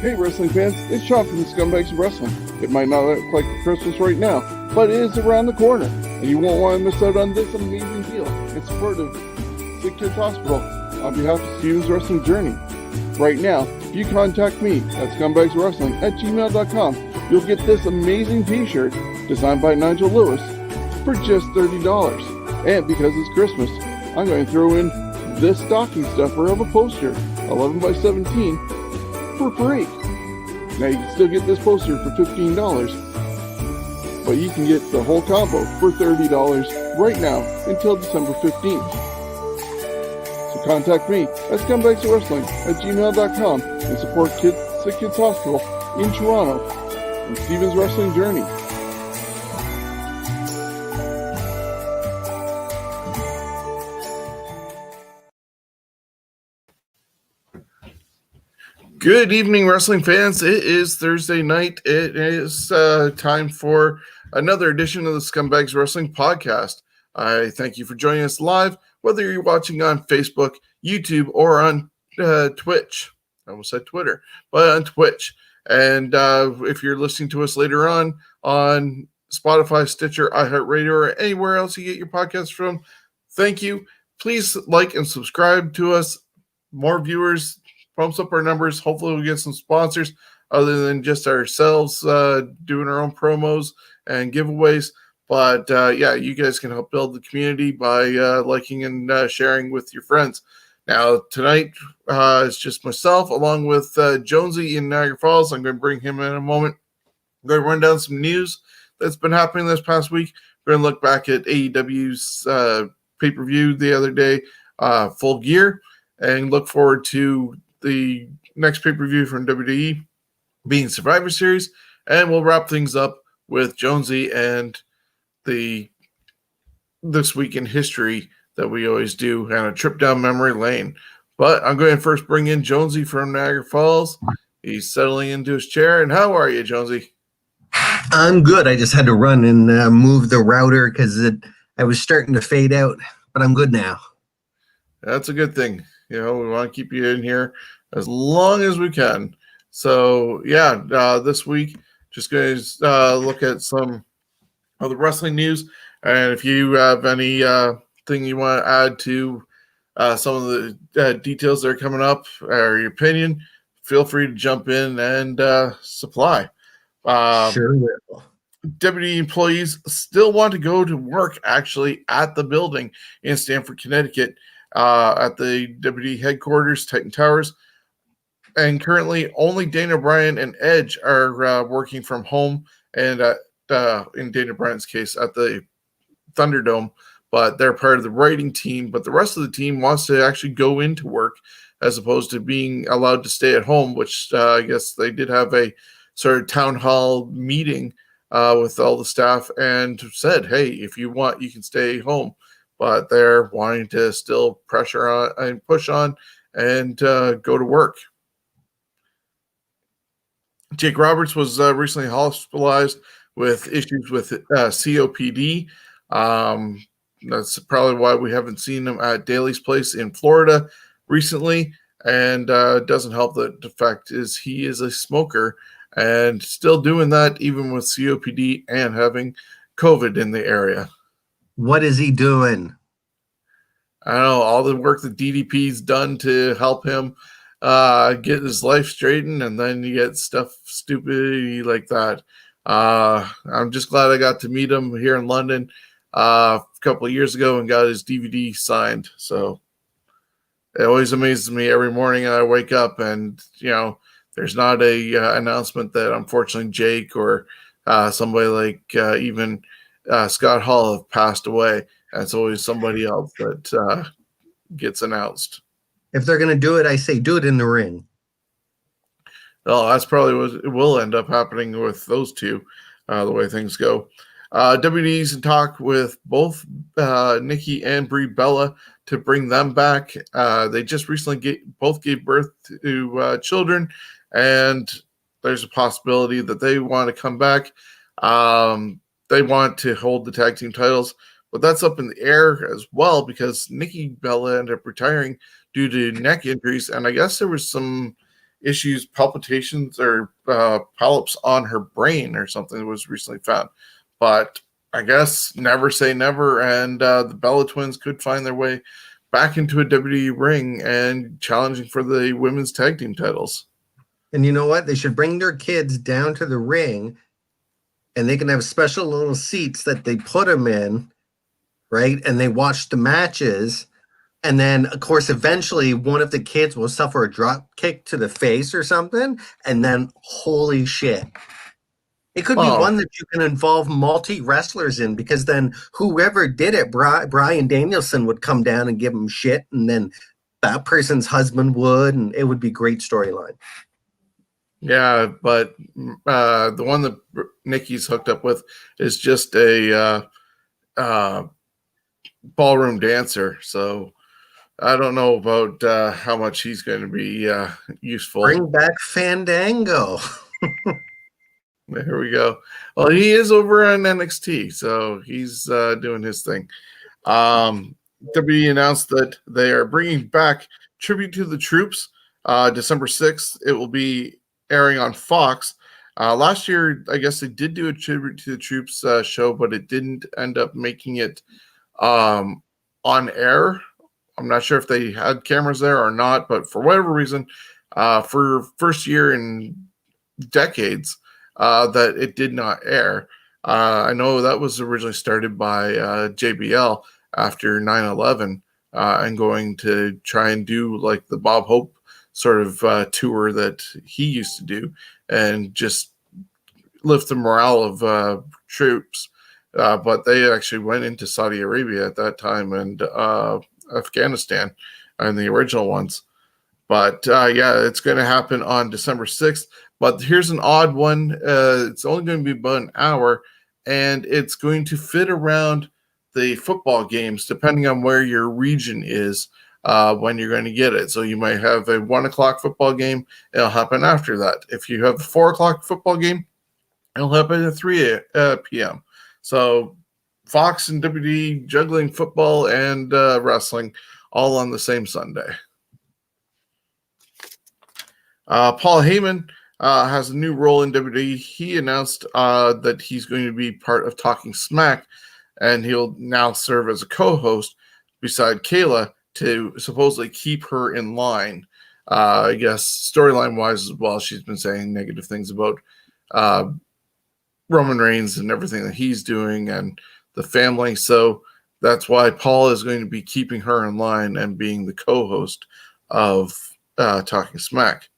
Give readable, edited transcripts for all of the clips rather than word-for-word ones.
Hey wrestling fans, it's Shawn from the Scumbags of Wrestling. It might not look like Christmas right now, but it is around the corner, and you won't want to miss out on this amazing deal in support of Sick Kids Hospital on behalf of Steven's Wrestling Journey. Right now, if you contact me at scumbagswrestling@gmail.com, you'll get this amazing t-shirt designed by Nigel Lewis for just $30. And because it's Christmas, I'm going to throw in this stocking stuffer of a poster, 11 by 17, for free. Now you can still get this poster for $15, but you can get the whole combo for $30 right now until December 15th. So contact me at scumbagswrestling@gmail.com and support Sick Kids Hospital in Toronto and Steven's Wrestling Journey. Good evening, wrestling fans. It is Thursday night. It is time for another edition of the Scumbags Wrestling Podcast. I thank you for joining us live, whether you're watching on Facebook, YouTube, or on Twitch. I almost said Twitter, but on Twitch. And if you're listening to us later on Spotify, Stitcher, iHeartRadio, or anywhere else you get your podcasts from, thank you. Please like and subscribe to us. More viewers pumps up our numbers. Hopefully we'll get some sponsors other than just ourselves doing our own promos and giveaways. But yeah, you guys can help build the community by liking and sharing with your friends. Now, tonight it's just myself along with Jonesy in Niagara Falls. I'm going to bring him in a moment. I'm going to run down some news that's been happening this past week. We're going to look back at AEW's pay-per-view the other day, Full Gear, and look forward to the next pay-per-view from WWE being Survivor Series, and we'll wrap things up with Jonesy and the This Week in History that we always do, and a trip down memory lane. But I'm going to first bring in Jonesy from Niagara Falls. He's settling into his chair. And how are you, Jonesy? I'm good. I just had to run and move the router because I was starting to fade out, but I'm good now. That's a good thing. You know, we want to keep you in here as long as we can. So, yeah, this week, just going to look at some of the wrestling news. And if you have any thing you want to add to some of the details that are coming up or your opinion, feel free to jump in and supply. Sure will. WWE employees still want to go to work actually at the building in Stamford, Connecticut, at the WWE headquarters, Titan Towers. And currently only Dana Bryan and Edge are working from home, and in Dana Bryan's case at the Thunderdome, but they're part of the writing team. But the rest of the team wants to actually go into work as opposed to being allowed to stay at home, which I guess they did have a sort of town hall meeting with all the staff and said, hey, if you want, you can stay home. But they're wanting to still pressure on and push on and go to work. Jake Roberts was recently hospitalized with issues with COPD. That's probably why we haven't seen him at Daly's place in Florida recently. And it doesn't help that the fact is he is a smoker and still doing that even with COPD and having COVID in the area. What is he doing? I don't know, all the work that DDP's done to help him get his life straightened, and then you get stuff stupidity like that. I'm just glad I got to meet him here in London a couple of years ago and got his DVD signed. So it always amazes me every morning I wake up and, you know, there's not a announcement that unfortunately Jake or somebody like even Scott Hall have passed away. It's always somebody else that gets announced. If they're going to do it, I say do it in the ring. Well, that's probably what will end up happening with those two, the way things go. WWE's in talk with both Nikki and Brie Bella to bring them back. They just recently both gave birth to children, and there's a possibility that they want to come back. They want to hold the tag team titles, but that's up in the air as well because Nikki Bella ended up retiring due to neck injuries, and I guess there was some issues, palpitations, or polyps on her brain or something that was recently found. But I guess never say never, and the Bella Twins could find their way back into a WWE ring and challenging for the women's tag team titles. And you know what? They should bring their kids down to the ring, and they can have special little seats that they put them in, right? And they watch the matches. And then, of course, eventually one of the kids will suffer a drop kick to the face or something. And then, holy shit. It could be one that you can involve multi-wrestlers in, because then whoever did it, Brian Danielson would come down and give him shit. And then that person's husband would, and it would be a great storyline. Yeah, but the one that Nikki's hooked up with is just a ballroom dancer. So I don't know about how much he's going to be useful. Bring back Fandango. There we go. Well, he is over on NXT, so he's doing his thing. WWE announced that they are bringing back Tribute to the Troops December 6th. It will be airing on Fox. Last year, I guess they did do a Tribute to the Troops show, but it didn't end up making it on air. I'm not sure if they had cameras there or not, but for whatever reason, for first year in decades, that it did not air. I know that was originally started by JBL after 9/11 and going to try and do like the Bob Hope sort of tour that he used to do and just lift the morale of troops. But they actually went into Saudi Arabia at that time and Afghanistan and the original ones. But yeah, it's going to happen on December 6th. But here's an odd one. It's only going to be about an hour, and it's going to fit around the football games, depending on where your region is when you're going to get it. So you might have a 1 o'clock football game. It'll happen after that. If you have a 4 o'clock football game, it'll happen at 3 p.m. So Fox and WWE juggling football and wrestling all on the same Sunday. Paul Heyman has a new role in WWE. He announced that he's going to be part of Talking Smack, and he'll now serve as a co-host beside Kayla to supposedly keep her in line. I guess storyline-wise as well, she's been saying negative things about Roman Reigns and everything that he's doing and the family. So that's why Paul is going to be keeping her in line and being the co-host of Talking Smack.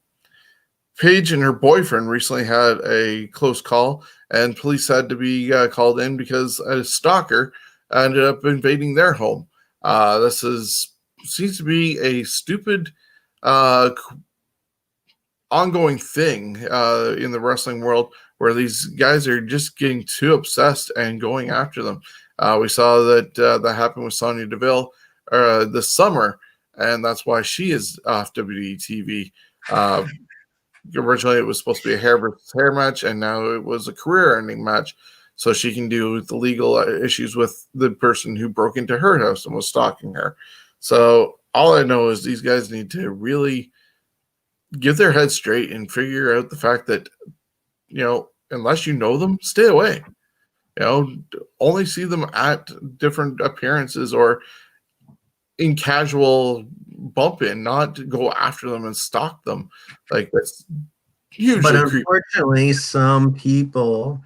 Paige and her boyfriend recently had a close call, and police had to be called in because a stalker ended up invading their home. This seems to be a stupid ongoing thing in the wrestling world where these guys are just getting too obsessed and going after them. We saw that that happened with Sonya Deville this summer, and that's why she is off WWE TV. Originally, it was supposed to be a hair versus hair match, and now it was a career-ending match, so she can deal with the legal issues with the person who broke into her house and was stalking her. So all I know is these guys need to really get their heads straight and figure out the fact that, you know, unless you know them, stay away. You know, only see them at different appearances or in casual bump in, not go after them and stalk them. Like, that's huge. But unfortunately, some people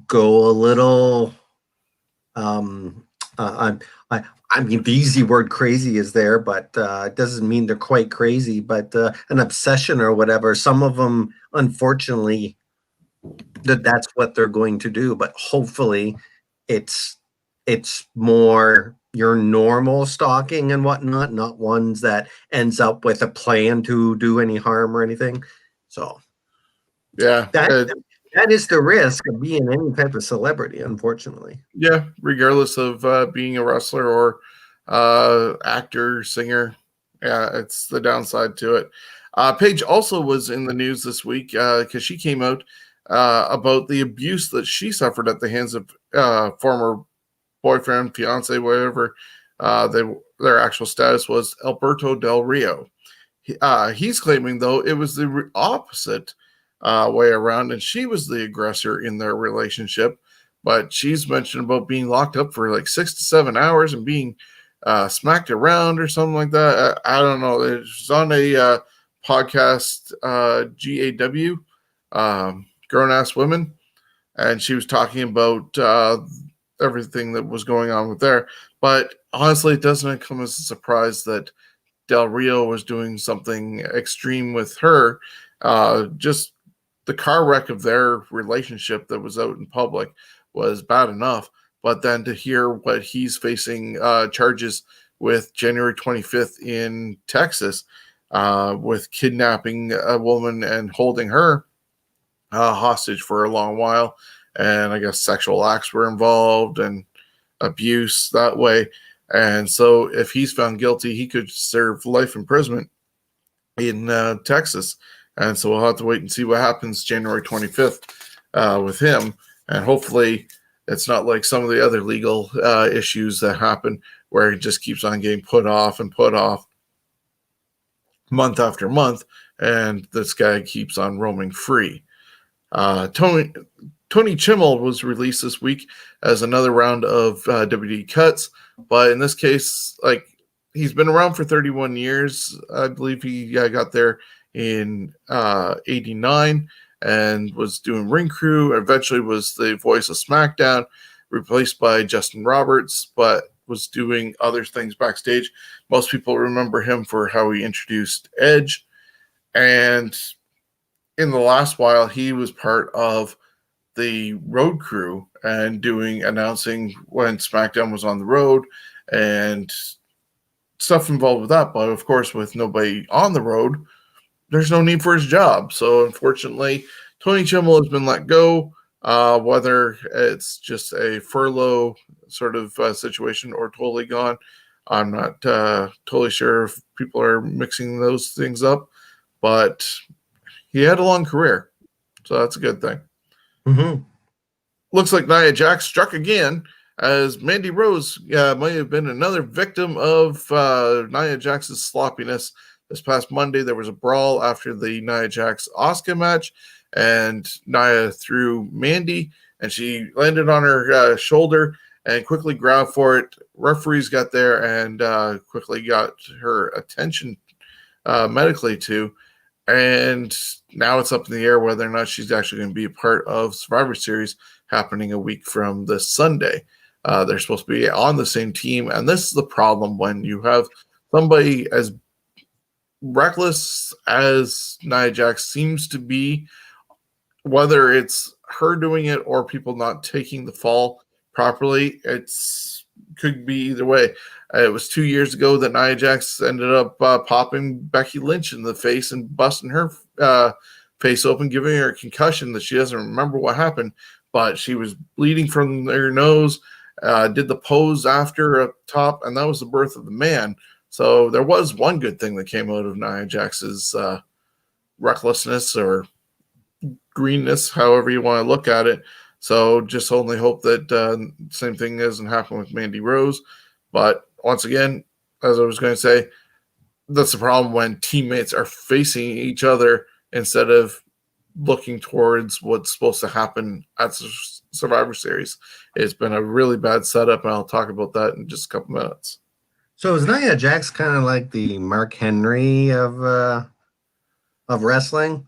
go a little I mean, the easy word crazy is there, but it doesn't mean they're quite crazy, but an obsession or whatever. Some of them, unfortunately, that's what they're going to do. But hopefully it's more your normal stalking and whatnot, not ones that ends up with a plan to do any harm or anything. So yeah, that is the risk of being any type of celebrity, unfortunately. Yeah, regardless of being a wrestler or actor, singer. Yeah, it's the downside to it. Paige also was in the news this week because she came out about the abuse that she suffered at the hands of former boyfriend, fiance, whatever their actual status was, Alberto Del Rio. He's claiming, though, it was the opposite way around, and she was the aggressor in their relationship. But she's mentioned about being locked up for like 6 to 7 hours and being smacked around or something like that. I don't know. It was on a podcast, GAW, Grown Ass Women, and she was talking about everything that was going on with there. But honestly, it doesn't come as a surprise that Del Rio was doing something extreme with her. Just the car wreck of their relationship that was out in public was bad enough. But then to hear what he's facing charges with January 25th in Texas with kidnapping a woman and holding her hostage for a long while. And I guess sexual acts were involved and abuse that way. And so if he's found guilty, he could serve life imprisonment in Texas. And so we'll have to wait and see what happens January 25th with him. And hopefully it's not like some of the other legal issues that happen where he just keeps on getting put off month after month. And this guy keeps on roaming free. Tony Chimmel was released this week as another round of WWE cuts. But in this case, like, he's been around for 31 years. I believe he got there in 89 and was doing ring crew. Eventually was the voice of SmackDown, replaced by Justin Roberts, but was doing other things backstage. Most people remember him for how he introduced Edge. And in the last while, he was part of the road crew and announcing when SmackDown was on the road and stuff involved with that. But of course, with nobody on the road, there's no need for his job. So unfortunately, Tony Chimmel has been let go, whether it's just a furlough sort of situation or totally gone. I'm not totally sure if people are mixing those things up, but he had a long career. So that's a good thing. Mm-hmm. Looks like Nia Jax struck again, as Mandy Rose might have been another victim of Nia Jax's sloppiness. This past Monday, there was a brawl after the Nia Jax Asuka match, and Nia threw Mandy, and she landed on her shoulder and quickly grabbed for it. Referees got there and quickly got her attention medically too. And now it's up in the air whether or not she's actually going to be a part of Survivor Series happening a week from this Sunday. They're supposed to be on the same team. And this is the problem when you have somebody as reckless as Nia Jax seems to be, whether it's her doing it or people not taking the fall properly, could be either way. It was 2 years ago that Nia Jax ended up popping Becky Lynch in the face and busting her face open, giving her a concussion that she doesn't remember what happened, but she was bleeding from her nose, did the pose after up top, and that was the birth of the man. So there was one good thing that came out of Nia Jax's recklessness or greenness, however you want to look at it. So just only hope that same thing doesn't happen with Mandy Rose. But once again, as I was going to say, that's the problem when teammates are facing each other instead of looking towards what's supposed to happen at Survivor Series. It's been a really bad setup, and I'll talk about that in just a couple minutes. So is Nia Jax kind of like the Mark Henry of wrestling?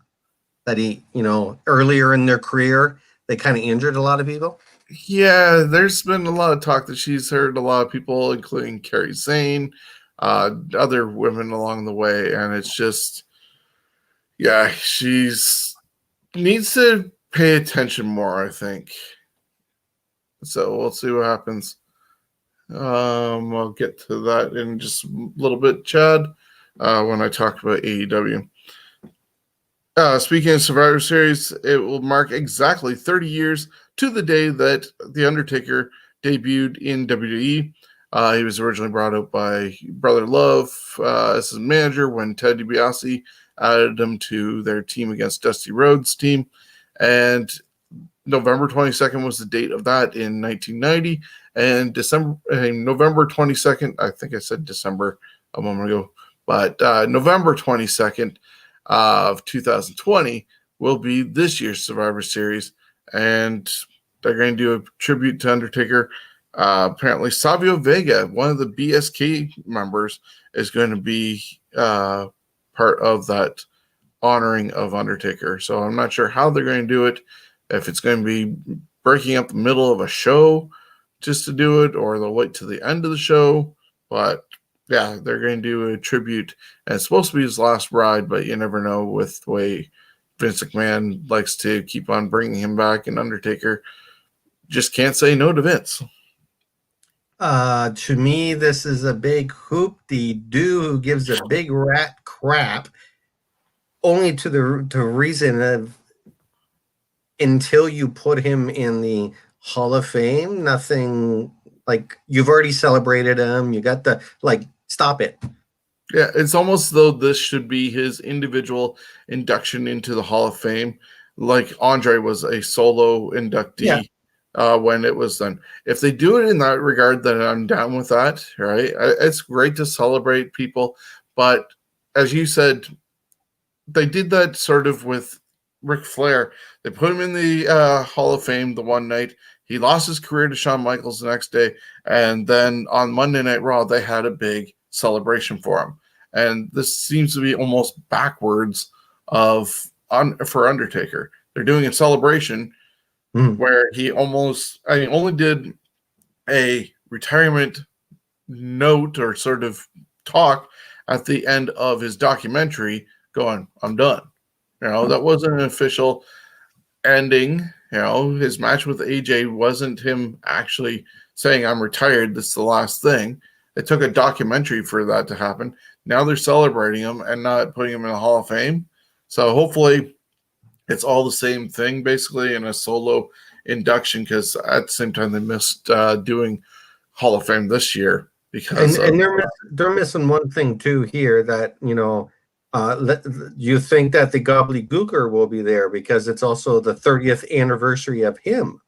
That he, earlier in their career, they kind of injured a lot of people? Yeah, there's been a lot of talk that she's hurt a lot of people, including Kairi Sane, other women along the way, and it's just, yeah, she's needs to pay attention more, I think. So we'll see what happens. I'll get to that in just a little bit, Chad, when I talk about AEW. Speaking of Survivor Series, it will mark exactly 30 years to the day that The Undertaker debuted in WWE. He was originally brought out by Brother Love as his manager when Ted DiBiase added him to their team against Dusty Rhodes' team. And November 22nd was the date of that in 1990. And November 22nd, I think I said December a moment ago, But November 22nd of 2020 will be this year's Survivor Series, and they're going to do a tribute to Undertaker. Apparently, Savio Vega, one of the BSK members, is going to be part of that honoring of Undertaker. So I'm not sure how they're going to do it, if it's going to be breaking up the middle of a show just to do it, or they'll wait to the end of the show. But yeah, they're going to do a tribute, and it's supposed to be his last ride, but you never know with the way Vince McMahon likes to keep on bringing him back, and Undertaker just can't say no to Vince. To me, this is a big hoop-de-doo who gives a big rat crap, only to the reason of until you put him in the Hall of Fame, nothing, like, you've already celebrated him. You got the, like, stop it. Yeah, it's almost though this should be his individual induction into the Hall of Fame, like Andre was a solo inductee. When it was done. If they do it in that regard, then I'm down with that, right? It's great to celebrate people, but as you said, they did that sort of with Ric Flair. They put him in the Hall of Fame the one night. He lost his career to Shawn Michaels the next day, and then on Monday Night Raw, they had a big celebration for him. And this seems to be almost backwards for Undertaker. They're doing a celebration where he only did a retirement note or sort of talk at the end of his documentary going, I'm done. That wasn't an official ending. His match with AJ wasn't him actually saying, I'm retired, this is the last thing. It took a documentary for that to happen. Now they're celebrating him and not putting him in the Hall of Fame. So hopefully it's all the same thing, basically, in a solo induction, because at the same time they missed doing Hall of Fame this year because and they're missing one thing too here, that you think that the gobbledygooker will be there because it's also the 30th anniversary of him.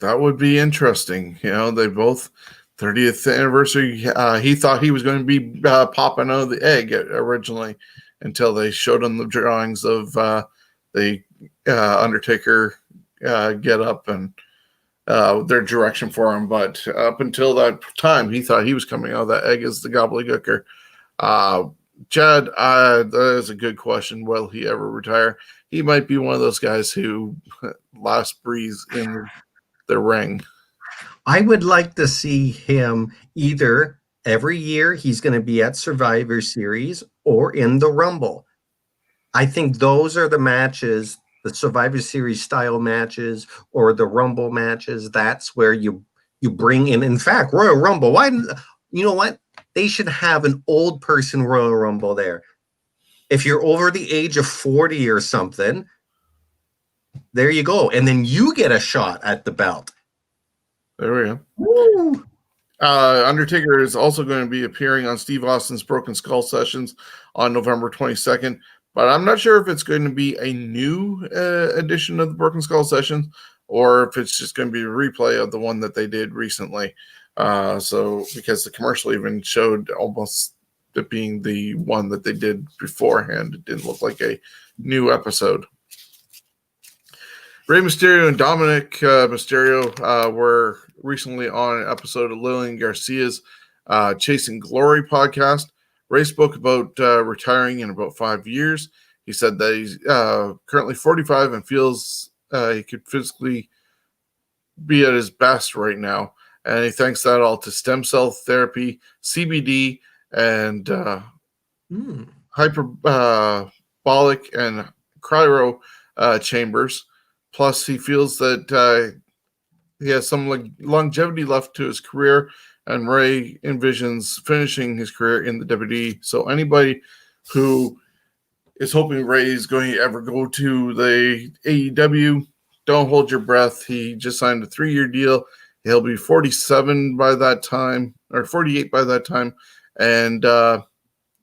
That would be interesting. They both 30th anniversary. He thought he was going to be popping out of the egg originally, until they showed him the drawings of the Undertaker get up and their direction for him. But up until that time, he thought he was coming out of that egg as the gobbledygooker. Chad, that is a good question. Will he ever retire? He might be one of those guys who last breathes in the ring. I would like to see him either every year he's going to be at Survivor Series or in the Rumble. I think those are the matches, the Survivor Series style matches or the Rumble matches. That's where you bring in fact, Royal Rumble. Why? You know what? They should have an old person Royal Rumble there. If you're over the age of 40 or something, there you go. And then you get a shot at the belt. There we go. Woo! Undertaker is also going to be appearing on Steve Austin's Broken Skull Sessions on November 22nd, but I'm not sure if it's going to be a new edition of the Broken Skull Sessions or if it's just going to be a replay of the one that they did recently. So because the commercial even showed almost it being the one that they did beforehand, it didn't look like a new episode. Rey Mysterio and Dominic Mysterio were recently on an episode of Lillian Garcia's Chasing Glory podcast. Rey spoke about retiring in about 5 years. He said that he's currently 45 and feels he could physically be at his best right now. And he thanks that all to stem cell therapy, CBD, and hyperbolic and cryo chambers. Plus, he feels that he has some longevity left to his career, and Rey envisions finishing his career in the WWE. So anybody who is hoping Rey is going to ever go to the AEW, don't hold your breath. He just signed a 3-year deal. He'll be 47 by that time, or 48 by that time, and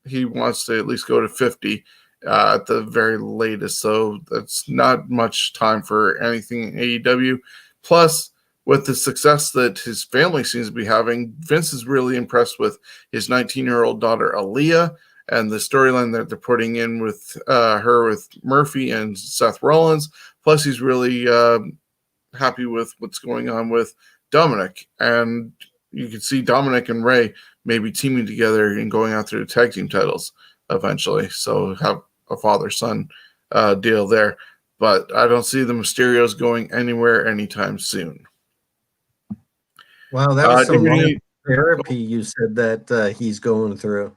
he wants to at least go to 50 at the very latest. So that's not much time for anything in AEW. Plus, with the success that his family seems to be having, Vince is really impressed with his 19-year-old daughter, Aaliyah, and the storyline that they're putting in with her with Murphy and Seth Rollins. Plus, he's really happy with what's going on with Dominic. And you can see Dominic and Ray maybe teaming together and going after the tag team titles eventually. So have a father-son deal there. But I don't see the Mysterios going anywhere anytime soon. Wow, that was some WWE therapy you said that he's going through.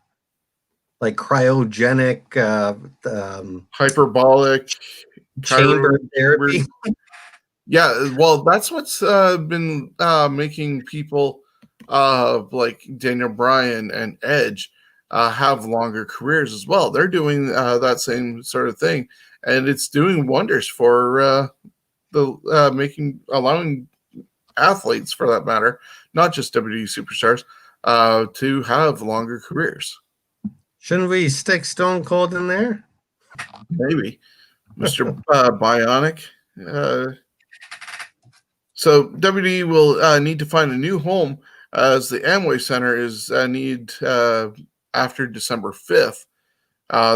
Like cryogenic hyperbolic chamber therapy. Yeah, well, that's what's been making people like Daniel Bryan and Edge have longer careers as well. They're doing that same sort of thing, and it's doing wonders for allowing athletes, for that matter, not just WWE superstars, to have longer careers. Shouldn't we stick Stone Cold in there? Maybe, Mr. Bionic. So WWE will need to find a new home as the Amway Center is need after December 5th.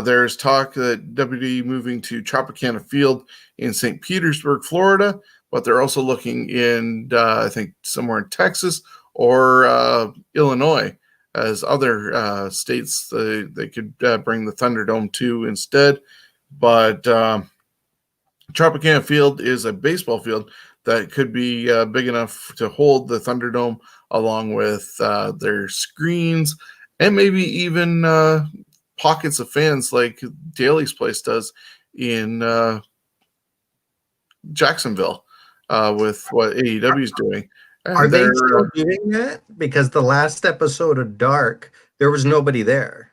There's talk that WWE moving to Tropicana Field in St. Petersburg, Florida, but they're also looking in, I think, somewhere in Texas or Illinois as other states they could bring the Thunderdome to instead. But Tropicana Field is a baseball field that could be big enough to hold the Thunderdome, along with their screens and maybe even pockets of fans like Daly's Place does in Jacksonville with what AEW is doing. And are they still doing that? Because the last episode of Dark, there was nobody there.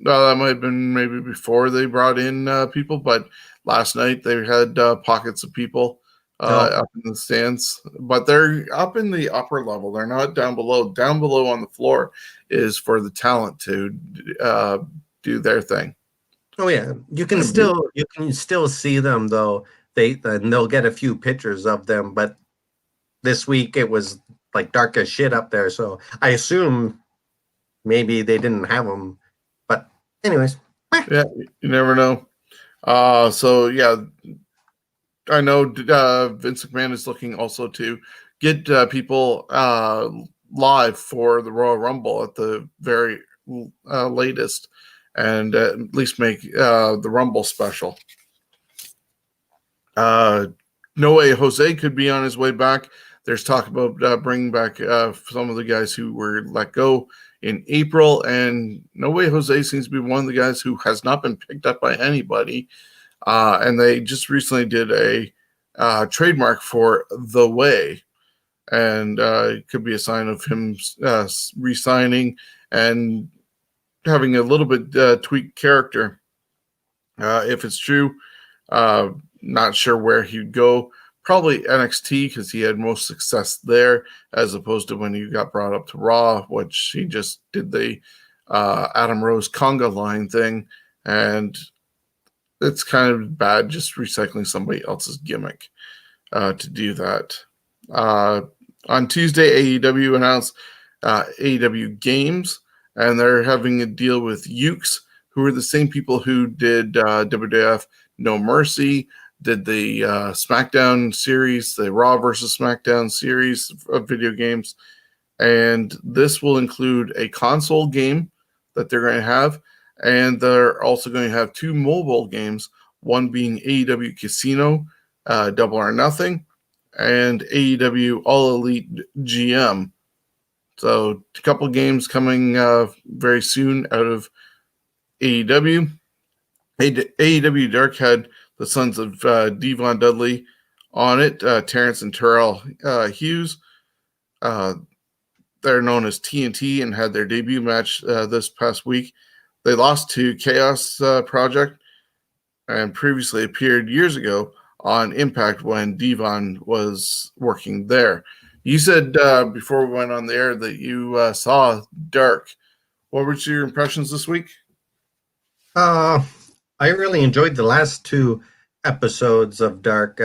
That might have been maybe before they brought in people, but last night they had pockets of people up in the stands, but they're up in the upper level. They're not down below. Down below on the floor is for the talent to do their thing. Oh yeah, you can still see them though. They'll get a few pictures of them, but this week it was like dark as shit up there. So I assume maybe they didn't have them. But anyways, yeah, you never know. So yeah. I know Vince McMahon is looking also to get people live for the Royal Rumble at the very latest, and at least make the Rumble special. No Way Jose could be on his way back. There's talk about bringing back some of the guys who were let go in April, and No Way Jose seems to be one of the guys who has not been picked up by anybody. And they just recently did a trademark for The Way, and it could be a sign of him re-signing and having a little bit tweaked character. If it's true, not sure where he'd go. Probably NXT, because he had most success there, as opposed to when he got brought up to Raw, which he just did the Adam Rose conga line thing, and it's kind of bad just recycling somebody else's gimmick to do that. On Tuesday, AEW announced AEW Games, and they're having a deal with Ukes, who are the same people who did WWF No Mercy, did the SmackDown series, the Raw versus SmackDown series of video games. And this will include a console game that they're going to have. And they're also going to have 2 mobile games, one being AEW Casino, Double or Nothing, and AEW All Elite GM. So a couple games coming very soon out of AEW. AEW Dark had the sons of Devon Dudley on it, Terrence and Terrell Hughes. They're known as TNT and had their debut match this past week. They lost to Chaos Project and previously appeared years ago on Impact when Devon was working there. You said before we went on the air that you saw Dark. What were your impressions this week? I really enjoyed the last 2 episodes of Dark.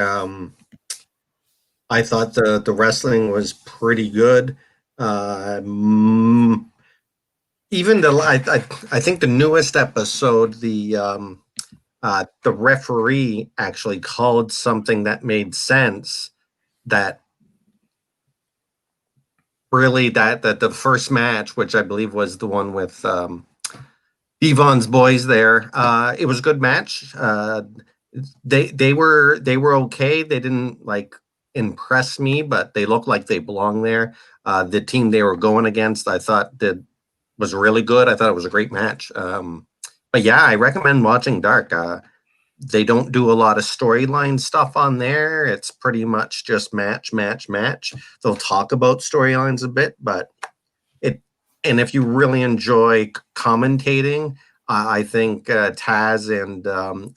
I thought the wrestling was pretty good. Even I think the newest episode, the referee actually called something that made sense. That really that the first match, which I believe was the one with Devon's boys there, it was a good match. They were okay. They didn't like impress me, but they looked like they belong there. The team they were going against, I thought was really good. I thought it was a great match. But yeah, I recommend watching Dark. They don't do a lot of storyline stuff on there. It's pretty much just match, match, match. They'll talk about storylines a bit, but and if you really enjoy commentating, I think Taz and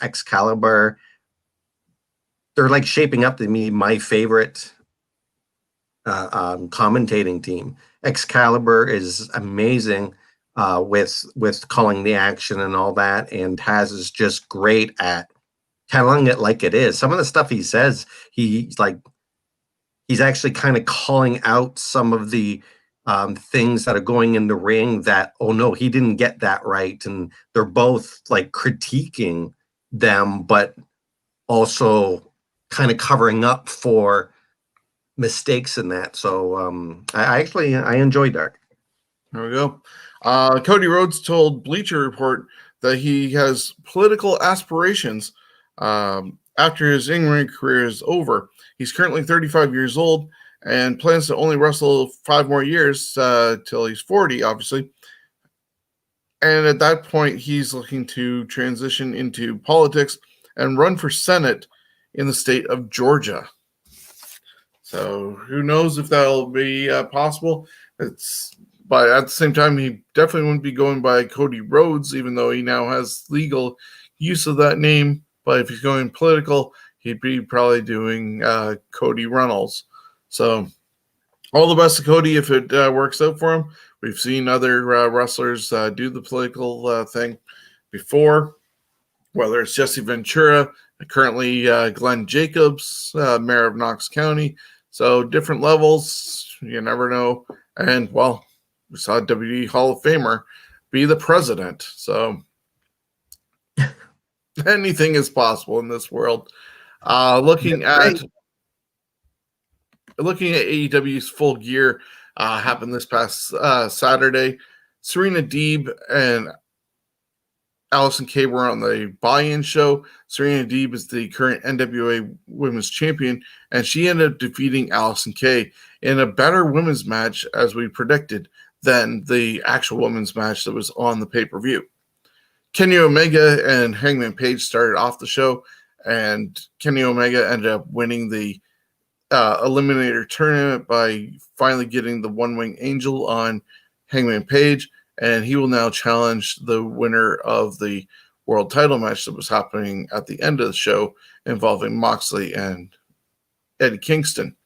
Excalibur, they're like shaping up to me my favorite commentating team. Excalibur is amazing with calling the action and all that, and Taz is just great at telling it like it is. Some of the stuff he says, he's actually kind of calling out some of the things that are going in the ring that, oh no, he didn't get that right. And they're both like critiquing them, but also kind of covering up for mistakes in that. So I enjoy Dark. There we go. Cody Rhodes told Bleacher Report that he has political aspirations after his in-ring career is over. He's currently 35 years old and plans to only wrestle 5 more years till he's 40, obviously. And at that point, he's looking to transition into politics and run for Senate in the state of Georgia. So who knows if that'll be possible. But at the same time, he definitely wouldn't be going by Cody Rhodes, even though he now has legal use of that name. But if he's going political, he'd be probably doing Cody Runnels. So all the best to Cody if it works out for him. We've seen other wrestlers do the political thing before, whether it's Jesse Ventura, currently Glenn Jacobs, mayor of Knox County. So different levels, you never know. And, well, we saw WWE Hall of Famer be the president. So anything is possible in this world. Looking at AEW's Full Gear happened this past Saturday. Serena Deeb and Allison Kay were on the buy-in show. Serena Deeb is the current NWA Women's Champion, and she ended up defeating Allison Kay in a better women's match, as we predicted, than the actual women's match that was on the pay-per-view. Kenny Omega and Hangman Page started off the show, and Kenny Omega ended up winning the Eliminator tournament by finally getting the One-Wing Angel on Hangman Page, and he will now challenge the winner of the world title match that was happening at the end of the show involving Moxley and Eddie Kingston.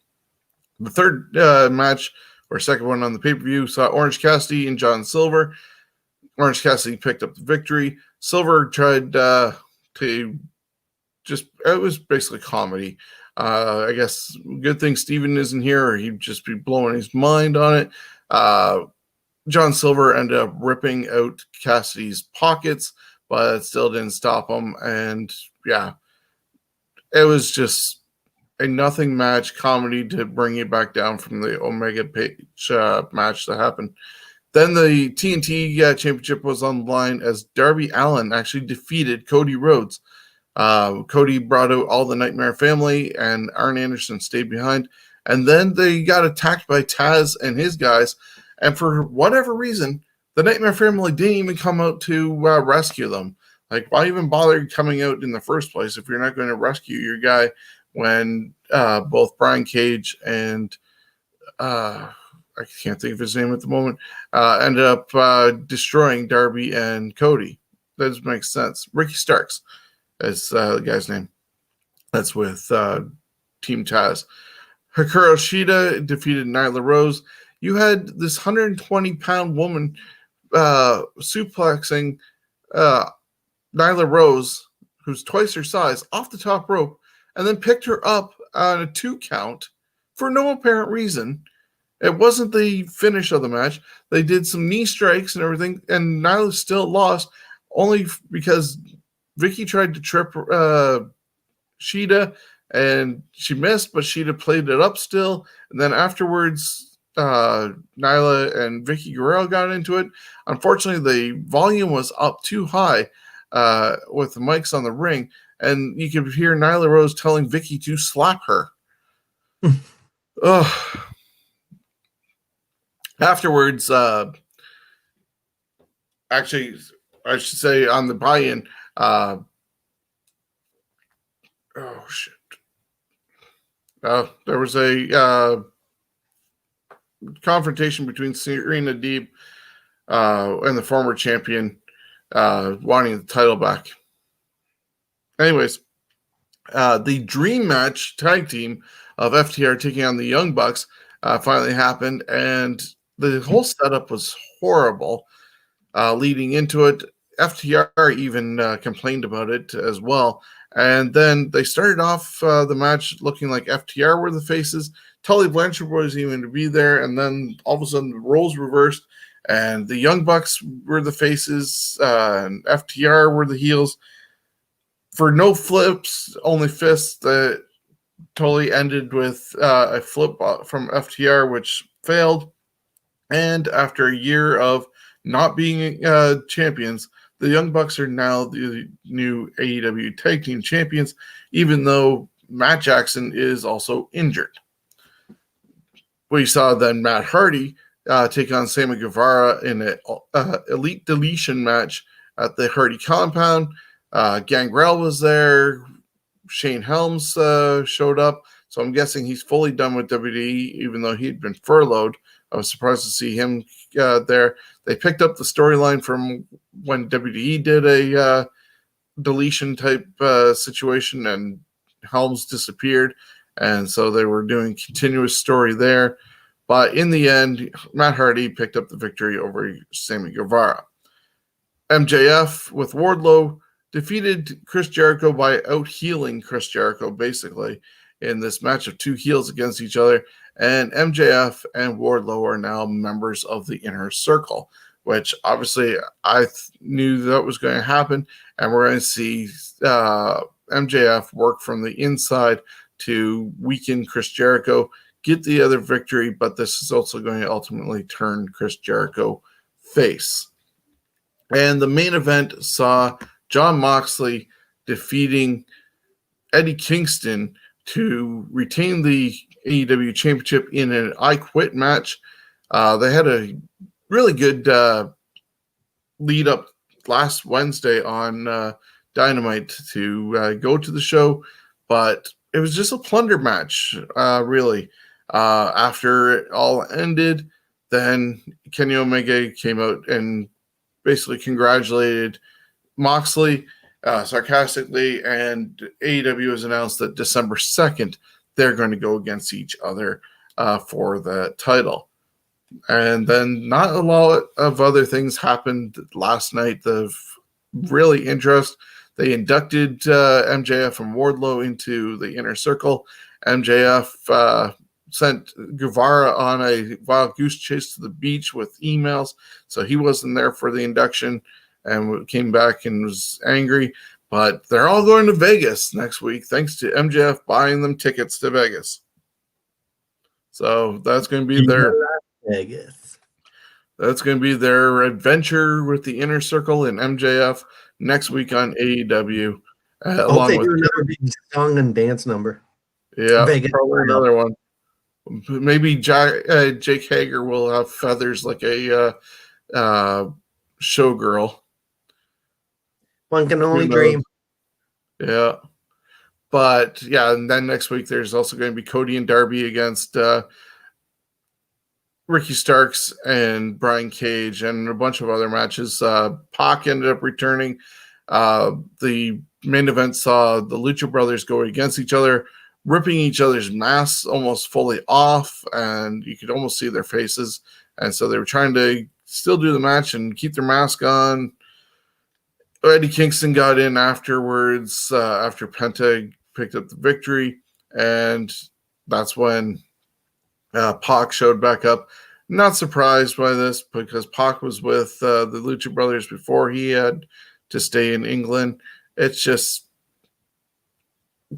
The third match, or second one on the pay-per-view, saw Orange Cassidy and John Silver. Orange Cassidy picked up the victory. Silver tried to just, it was basically comedy. I guess good thing Steven isn't here, or he'd just be blowing his mind on it. John Silver ended up ripping out Cassidy's pockets, but it still didn't stop him. And yeah, it was just a nothing match comedy to bring it back down from the Omega Page match that happened. Then the TNT championship was on the line as Darby Allin actually defeated Cody Rhodes. Cody brought out all the Nightmare Family, and Arn Anderson stayed behind. And then they got attacked by Taz and his guys. And for whatever reason, the Nightmare Family didn't even come out to rescue them. Like, why even bother coming out in the first place if you're not going to rescue your guy when both Brian Cage and I can't think of his name at the moment, ended up destroying Darby and Cody. That just makes sense. Ricky Starks is the guy's name. That's with Team Taz. Hikaru Shida defeated Nyla Rose. You had this 120-pound woman suplexing Nyla Rose, who's twice her size, off the top rope, and then picked her up on a 2 count for no apparent reason. It wasn't the finish of the match. They did some knee strikes and everything, and Nyla still lost only because Vicky tried to trip Shida, and she missed, but Shida played it up still. And then afterwards, Nyla and Vicky Guerrero got into it. Unfortunately, the volume was up too high with the mics on the ring, and you could hear Nyla Rose telling Vicky to slap her. Ugh. Afterwards, actually, I should say on the buy-in, oh shit. There was a confrontation between Serena Deeb and the former champion wanting the title back. Anyways, the dream match tag team of FTR taking on the Young Bucks finally happened, and the whole setup was horrible leading into it. FTR even complained about it as well. And then they started off the match looking like FTR were the faces. Tully Blanchard wasn't even to be there. And then all of a sudden the roles reversed, and the Young Bucks were the faces and FTR were the heels. For no flips, only fists, that totally ended with a flip from FTR, which failed. And after a year of not being champions, the Young Bucks are now the new AEW Tag Team Champions, even though Matt Jackson is also injured. We saw then Matt Hardy take on Sammy Guevara in an Elite Deletion match at the Hardy compound. Gangrel was there. Shane Helms showed up. So I'm guessing he's fully done with WWE, even though he'd been furloughed. I was surprised to see him there. They picked up the storyline from when WWE did a deletion type situation and Helms disappeared. And so they were doing continuous story there. But in the end, Matt Hardy picked up the victory over Sammy Guevara. MJF with Wardlow defeated Chris Jericho by out-healing Chris Jericho, basically, in this match of two heels against each other. And MJF and Wardlow are now members of the Inner Circle, which obviously I knew that was going to happen. And we're going to see MJF work from the inside to weaken Chris Jericho, get the other victory, but this is also going to ultimately turn Chris Jericho face. And the main event saw Jon Moxley defeating Eddie Kingston to retain the AEW Championship in an I Quit match. They had a really good lead up last Wednesday on Dynamite to go to the show, but it was just a plunder match, really. After it all ended, then Kenny Omega came out and basically congratulated Moxley sarcastically, and AEW has announced that December 2nd, they're going to go against each other for the title. And then not a lot of other things happened last night of really interest. They inducted MJF and Wardlow into the Inner Circle. MJF sent Guevara on a wild goose chase to the beach with emails, so he wasn't there for the induction and came back and was angry. But they're all going to Vegas next week, thanks to MJF buying them tickets to Vegas. So that's going to be their Vegas. That's going to be their adventure with the Inner Circle and MJF next week on AEW. Hope they do another big song and dance number. Yeah, Vegas. probably another one. Maybe Jake Hager will have feathers like a showgirl. One can only dream. Yeah. But, yeah, and then next week there's also going to be Cody and Darby against Ricky Starks and Brian Cage and a bunch of other matches. Pac ended up returning. The main event saw the Lucha Brothers go against each other, ripping each other's masks almost fully off, and you could almost see their faces. And so they were trying to still do the match and keep their mask on. Eddie Kingston got in afterwards after Penta picked up the victory, and that's when Pac showed back up. Not surprised by this because Pac was with the Lucha Brothers before he had to stay in England. It's just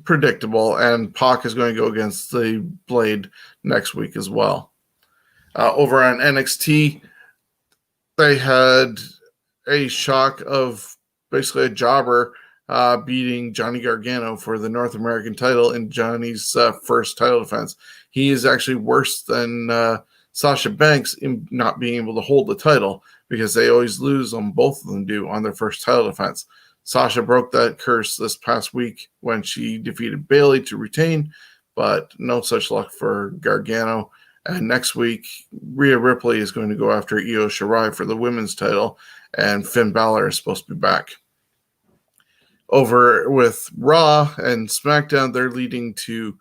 predictable, and Pac is going to go against the Blade next week as well. Over on NXT, they had a shock of basically a jobber beating Johnny Gargano for the North American title in Johnny's first title defense. He is actually worse than Sasha Banks in not being able to hold the title because they always lose on both of them do on their first title defense. Sasha broke that curse this past week when she defeated Bayley to retain, but no such luck for Gargano. And next week, Rhea Ripley is going to go after Io Shirai for the women's title, and Finn Balor is supposed to be back. Over with Raw and SmackDown, they're leading to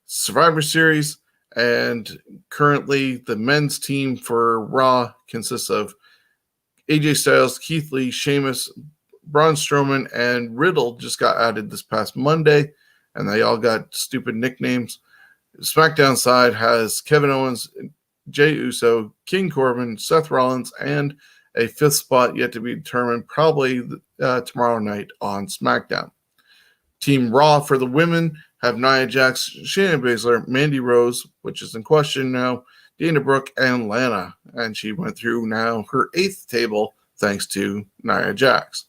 Survivor Series, and currently the men's team for Raw consists of AJ Styles, Keith Lee, Sheamus, Braun Strowman, and Riddle just got added this past Monday, and they all got stupid nicknames. SmackDown side has Kevin Owens, Jey Uso, King Corbin, Seth Rollins, and a fifth spot yet to be determined, probably tomorrow night on SmackDown. Team Raw for the women have Nia Jax, Shayna Baszler, Mandy Rose, which is in question now, Dana Brooke, and Lana. And she went through now her 8th table thanks to Nia Jax.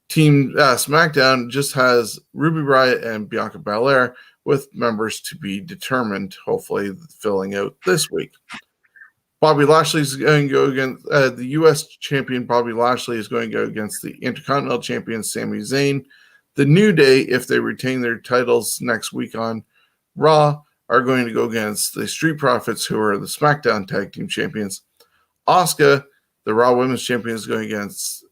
Team SmackDown just has Ruby Riott and Bianca Belair with members to be determined, hopefully filling out this week. Bobby Lashley is going to go against the U.S. champion. Bobby Lashley is going to go against the Intercontinental champion, Sami Zayn. The New Day, if they retain their titles next week on Raw, are going to go against the Street Profits, who are the SmackDown Tag Team Champions. Asuka, the Raw Women's Champion, is going against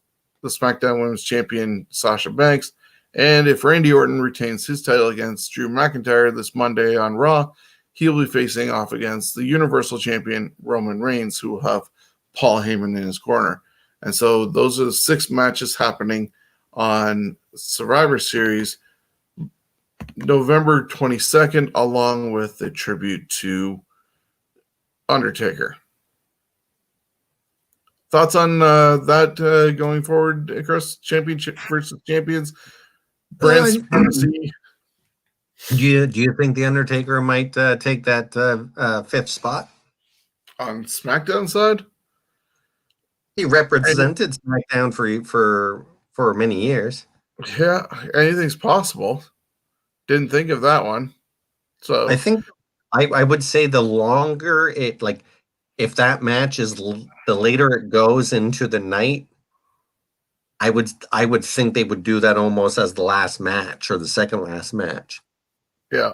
the SmackDown Women's Champion, Sasha Banks. And if Randy Orton retains his title against Drew McIntyre this Monday on Raw, he'll be facing off against the Universal Champion, Roman Reigns, who will have Paul Heyman in his corner. And so those are the 6 matches happening on Survivor Series November 22nd, along with a tribute to Undertaker. Thoughts on that going forward, Chris? Championship versus champions, brand supremacy. Do you think the Undertaker might take that 5th spot on SmackDown side? He represented SmackDown for many years. Yeah, anything's possible. Didn't think of that one. So I think I would say the longer it, like, if that match is the later it goes into the night, I would think they would do that almost as the last match or the second last match. Yeah.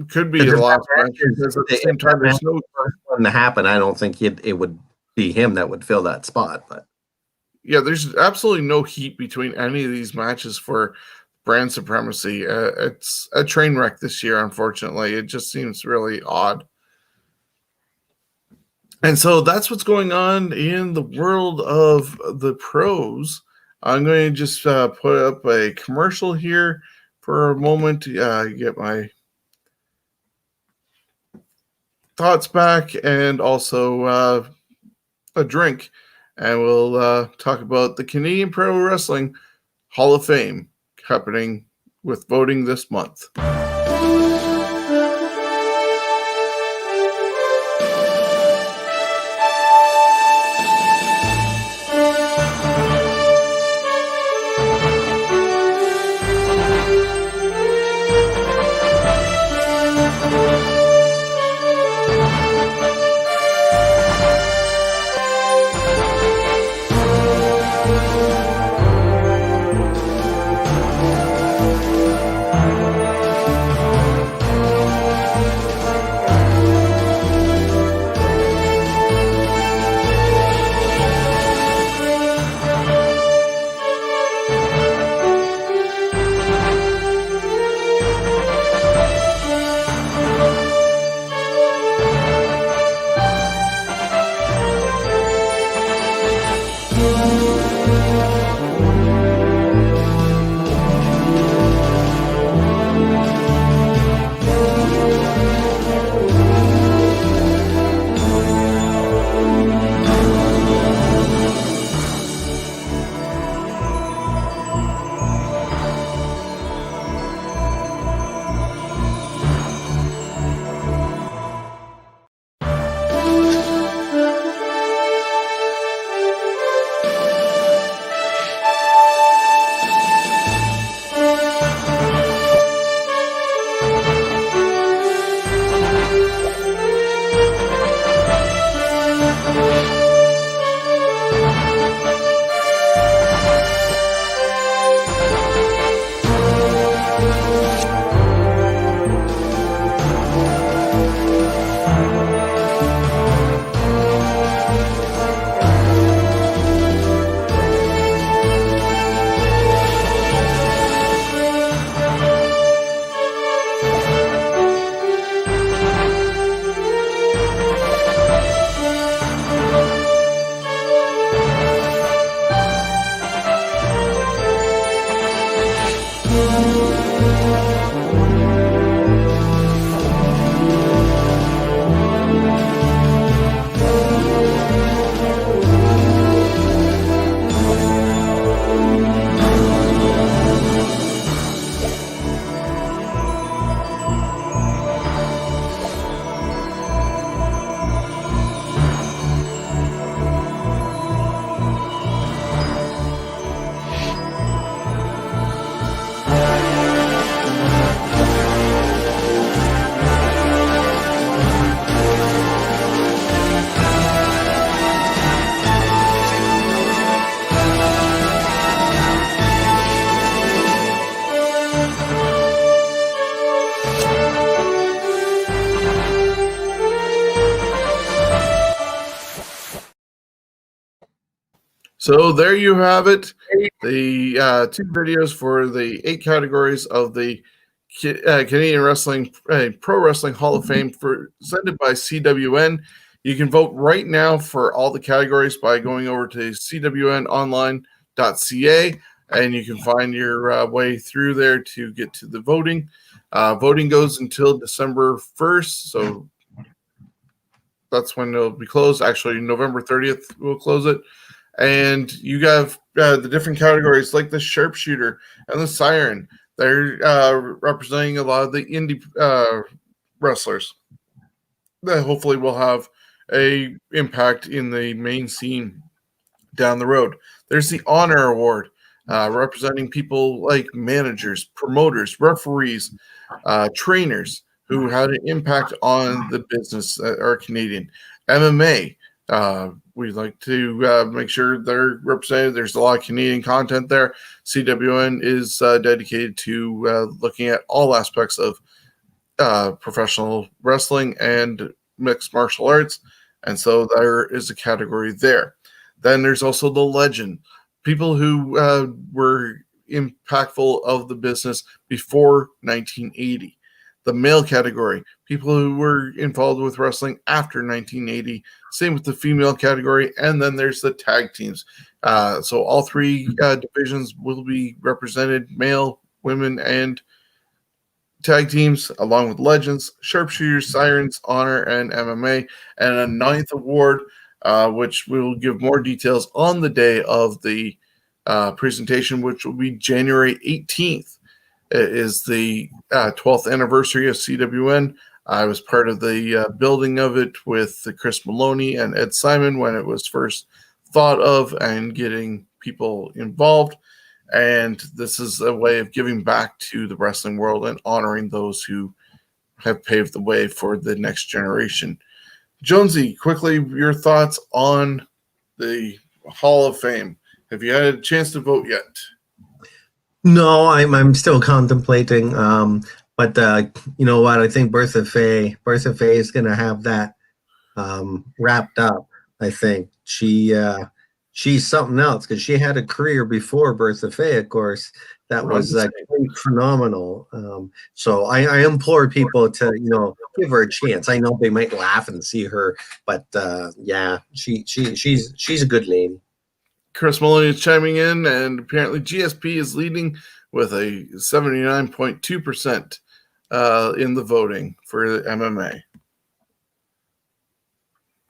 Could be the last match because at the same time there's no one to happen. I don't think it would be him that would fill that spot. But yeah, there's absolutely no heat between any of these matches for brand supremacy. It's a train wreck this year, unfortunately. It just seems really odd. And so that's what's going on in the world of the pros. I'm going to just put up a commercial here for a moment to get my thoughts back and also a drink. And we'll talk about the Canadian Pro Wrestling Hall of Fame happening with voting this month. So there you have it. The 2 videos for the 8 categories of the Canadian Wrestling Pro Wrestling Hall of Fame presented by CWN. You can vote right now for all the categories by going over to cwnonline.ca, and you can find your way through there to get to the voting. Voting goes until December 1st, so that's when it'll be closed. Actually, November 30th, we'll close it. And you have the different categories like the sharpshooter and the siren. They're representing a lot of the indie wrestlers that hopefully will have a impact in the main scene down the road. There's the honor award representing people like managers, promoters, referees, trainers who had an impact on the business that are Canadian. MMA, we like to make sure they're represented. There's a lot of Canadian content there. CWN is dedicated to looking at all aspects of professional wrestling and mixed martial arts. And so there is a category there. Then there's also the legend, people who were impactful of the business before 1980. The male category, people who were involved with wrestling after 1980. Same with the female category. And then there's the tag teams. So all 3 divisions will be represented, male, women, and tag teams, along with legends, sharpshooters, sirens, honor, and MMA. And a 9th award, which we will give more details on the day of the presentation, which will be January 18th. It is the 12th anniversary of CWN. I was part of the building of it with Chris Maloney and Ed Simon when it was first thought of and getting people involved. And this is a way of giving back to the wrestling world and honoring those who have paved the way for the next generation. Jonesy, quickly, your thoughts on the Hall of Fame. Have you had a chance to vote yet? No, I'm still contemplating. But you know what? I think Bertha Faye is going to have that wrapped up. I think she's something else because she had a career before Bertha Faye, of course. That was quite phenomenal. So I implore people to give her a chance. I know they might laugh and see her, but yeah, she's a good lady. Chris Maloney is chiming in, and apparently GSP is leading with a 79.2% in the voting for the MMA.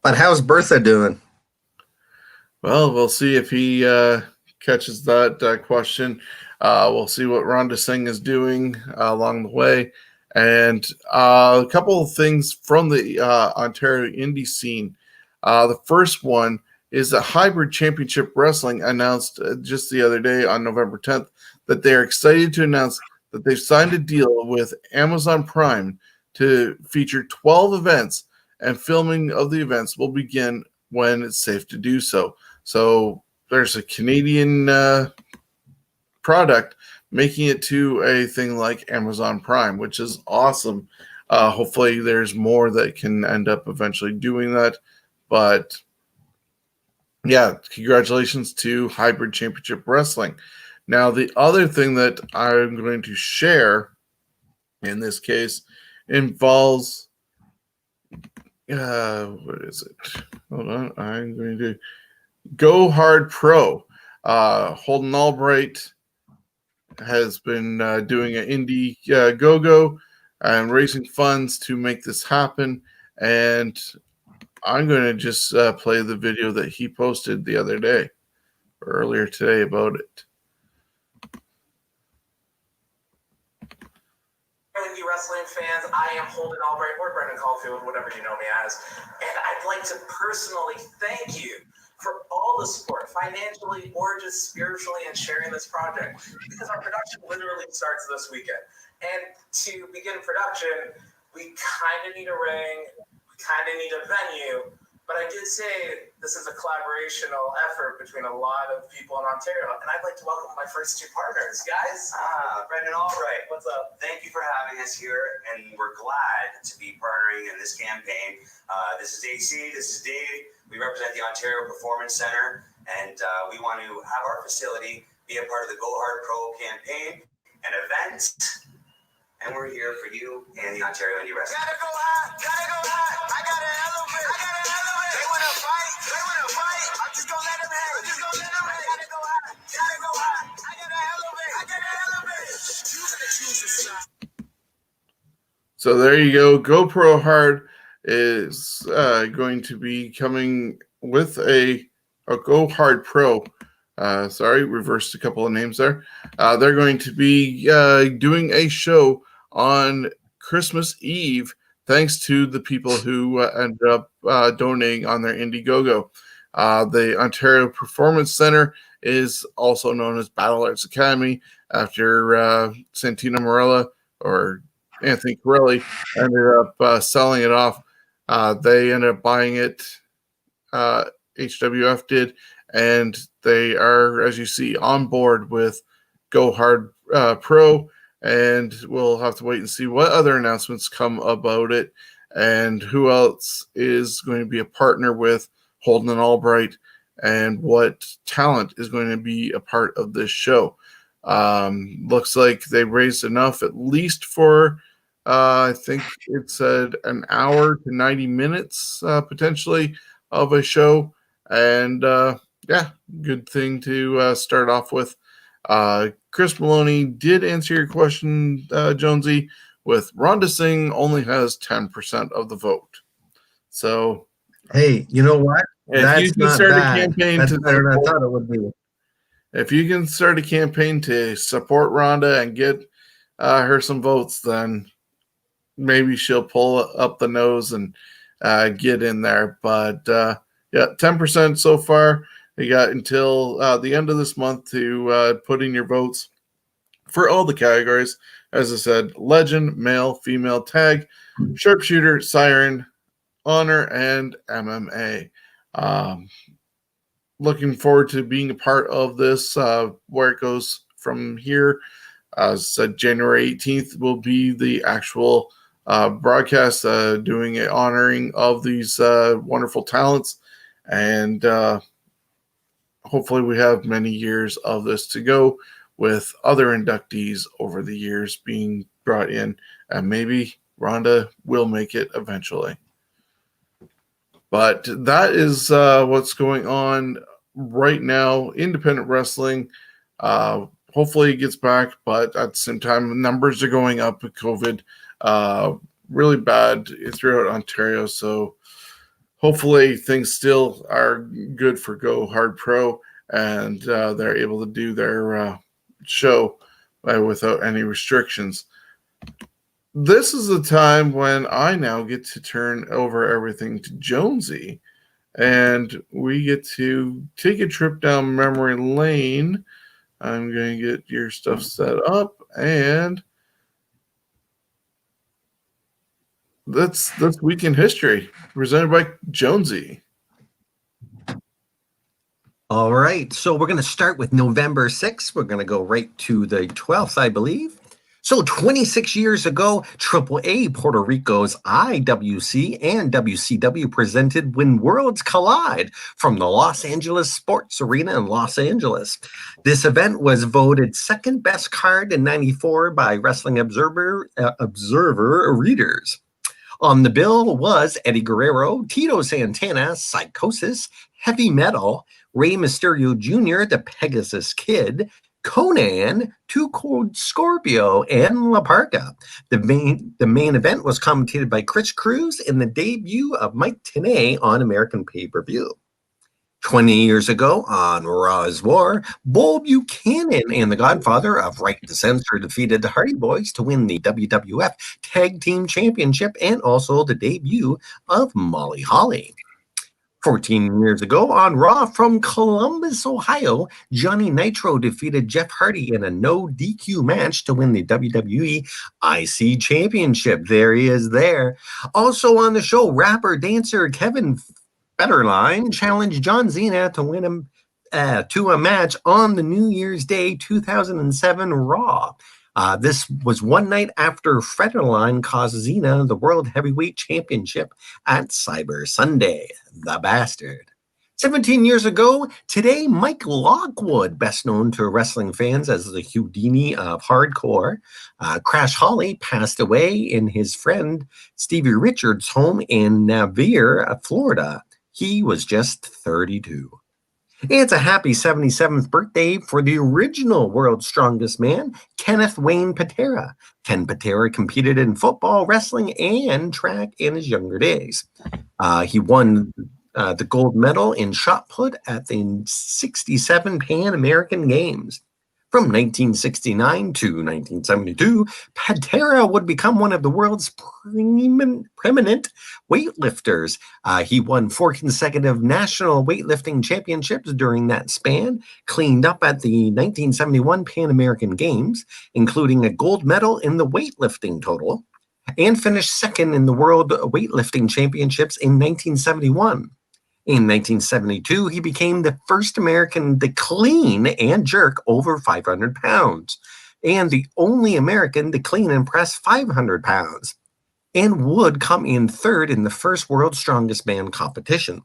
But how's Bertha doing? Well, we'll see if he catches that question. We'll see what Rhonda Singh is doing along the way. And a couple of things from the Ontario indie scene. The first one is that Hybrid Championship Wrestling announced just the other day on November 10th that they are excited to announce that they've signed a deal with Amazon Prime to feature 12 events, and filming of the events will begin when it's safe to do so. So there's a Canadian product making it to a thing like Amazon Prime, which is awesome. Hopefully there's more that can end up eventually doing that. But yeah, congratulations to Hybrid Championship Wrestling. Now, the other thing that I'm going to share in this case involves, what is it? Hold on. I'm going to Go Hard Pro. Holden Albright has been doing an indie go-go and raising funds to make this happen. And I'm going to just play the video that he posted the other day, or earlier today, about it. Indie wrestling fans, I am Holden Albright, or Brendan Caulfield, whatever you know me as, and I'd like to personally thank you for all the support, financially or just spiritually, in sharing this project, because our production literally starts this weekend. And to begin production, we kind of need a ring, we kind of need a venue, but I did say this is a collaborational effort between a lot of people in Ontario, and I'd like to welcome my first 2 partners. Guys, Brendan Albright, what's up? thank you for having us here, and we're glad to be partnering in this campaign. This is AC, this is Dave. We represent the Ontario Performance Center, And we want to have our facility be a part of the Go Hard Pro campaign and event. And we're here for you and the Ontario Indie Wrestling. Gotta go high, gotta go high. I gotta elevate, I gotta elevate. They wanna fight. I'm just gonna let them hang. Gotta go high, gotta go high. I gotta elevate. You gotta choose a side. So there you go. GoPro Hard is going to be coming with a Go Hard Pro. Reversed a couple of names there. They're going to be doing a show on Christmas Eve, thanks to the people who ended up donating on their Indiegogo. The Ontario Performance Center is also known as Battle Arts Academy after Santino Marella or Anthony Corelli ended up selling it off. They ended up buying it. HWF did, and they are, as you see, on board with Go Hard Pro, and we'll have to wait and see what other announcements come about it and who else is going to be a partner with Holden and Albright and what talent is going to be a part of this show. Looks like they raised enough at least for I think it said an hour to 90 minutes potentially of a show. And good thing to start off with. Chris Maloney did answer your question, Jonesy, with Rhonda Singh only has 10% of the vote. So, hey, you know what? If you can start a campaign That's better than I thought it would be. If you can start a campaign to support Rhonda and get her some votes, then maybe she'll pull up the nose and get in there. But 10% so far. You got until the end of this month to put in your votes for all the categories. As I said, legend, male, female, tag, sharpshooter, siren, honor, and MMA. Looking forward to being a part of this, where it goes from here. As I said, January 18th will be the actual broadcast, doing an honoring of these wonderful talents. And hopefully we have many years of this to go with other inductees over the years being brought in. And maybe Rhonda will make it eventually. But that is what's going on right now. Independent wrestling, hopefully it gets back, but at the same time, numbers are going up with COVID really bad throughout Ontario. So hopefully things still are good for Go Hard Pro, and they're able to do their show without any restrictions. This is the time when I now get to turn over everything to Jonesy, and we get to take a trip down memory lane. I'm going to get your stuff set up, and that's Week in History, presented by Jonesy. All right, so we're going to start with November 6th. We're going to go right to the 12th, I believe. So 26 years ago, AAA Puerto Rico's IWC and WCW presented When Worlds Collide from the Los Angeles Sports Arena in Los Angeles. This event was voted second best card in '94 by Wrestling Observer readers. On the bill was Eddie Guerrero, Tito Santana, Psychosis, Heavy Metal, Rey Mysterio Jr., the Pegasus Kid, Conan, Too Cold Scorpio, and La Parka. The main event was commentated by Chris Cruz in the debut of Mike Tenay on American pay-per-view. 20 years ago on Raw's War, Bull Buchanan and the Godfather of Right to Censor defeated the Hardy Boys to win the WWF Tag Team Championship and also the debut of Molly Holly. 14 years ago on Raw from Columbus, Ohio, Johnny Nitro defeated Jeff Hardy in a no DQ match to win the WWE IC Championship. There he is there. Also on the show, rapper dancer Kevin Federline challenged John Cena to win him to a match on the New Year's Day 2007 Raw. This was one night after Federline cost Cena the World Heavyweight Championship at Cyber Sunday. The Bastard. 17 years ago, today, Mike Lockwood, best known to wrestling fans as the Houdini of hardcore, Crash Holly, passed away in his friend Stevie Richards' home in Navier, Florida. He was just 32. It's a happy 77th birthday for the original World's Strongest Man, Kenneth Wayne Patera. Ken Patera competed in football, wrestling, and track in his younger days. He won the gold medal in shot put at the 67 Pan American Games. From 1969 to 1972, Patera would become one of the world's preeminent weightlifters. He won 4 consecutive national weightlifting championships during that span, cleaned up at the 1971 Pan American Games, including a gold medal in the weightlifting total, and finished second in the World Weightlifting Championships in 1971. In 1972, he became the first American to clean and jerk over 500 pounds, and the only American to clean and press 500 pounds, and would come in third in the first World's Strongest Man competition.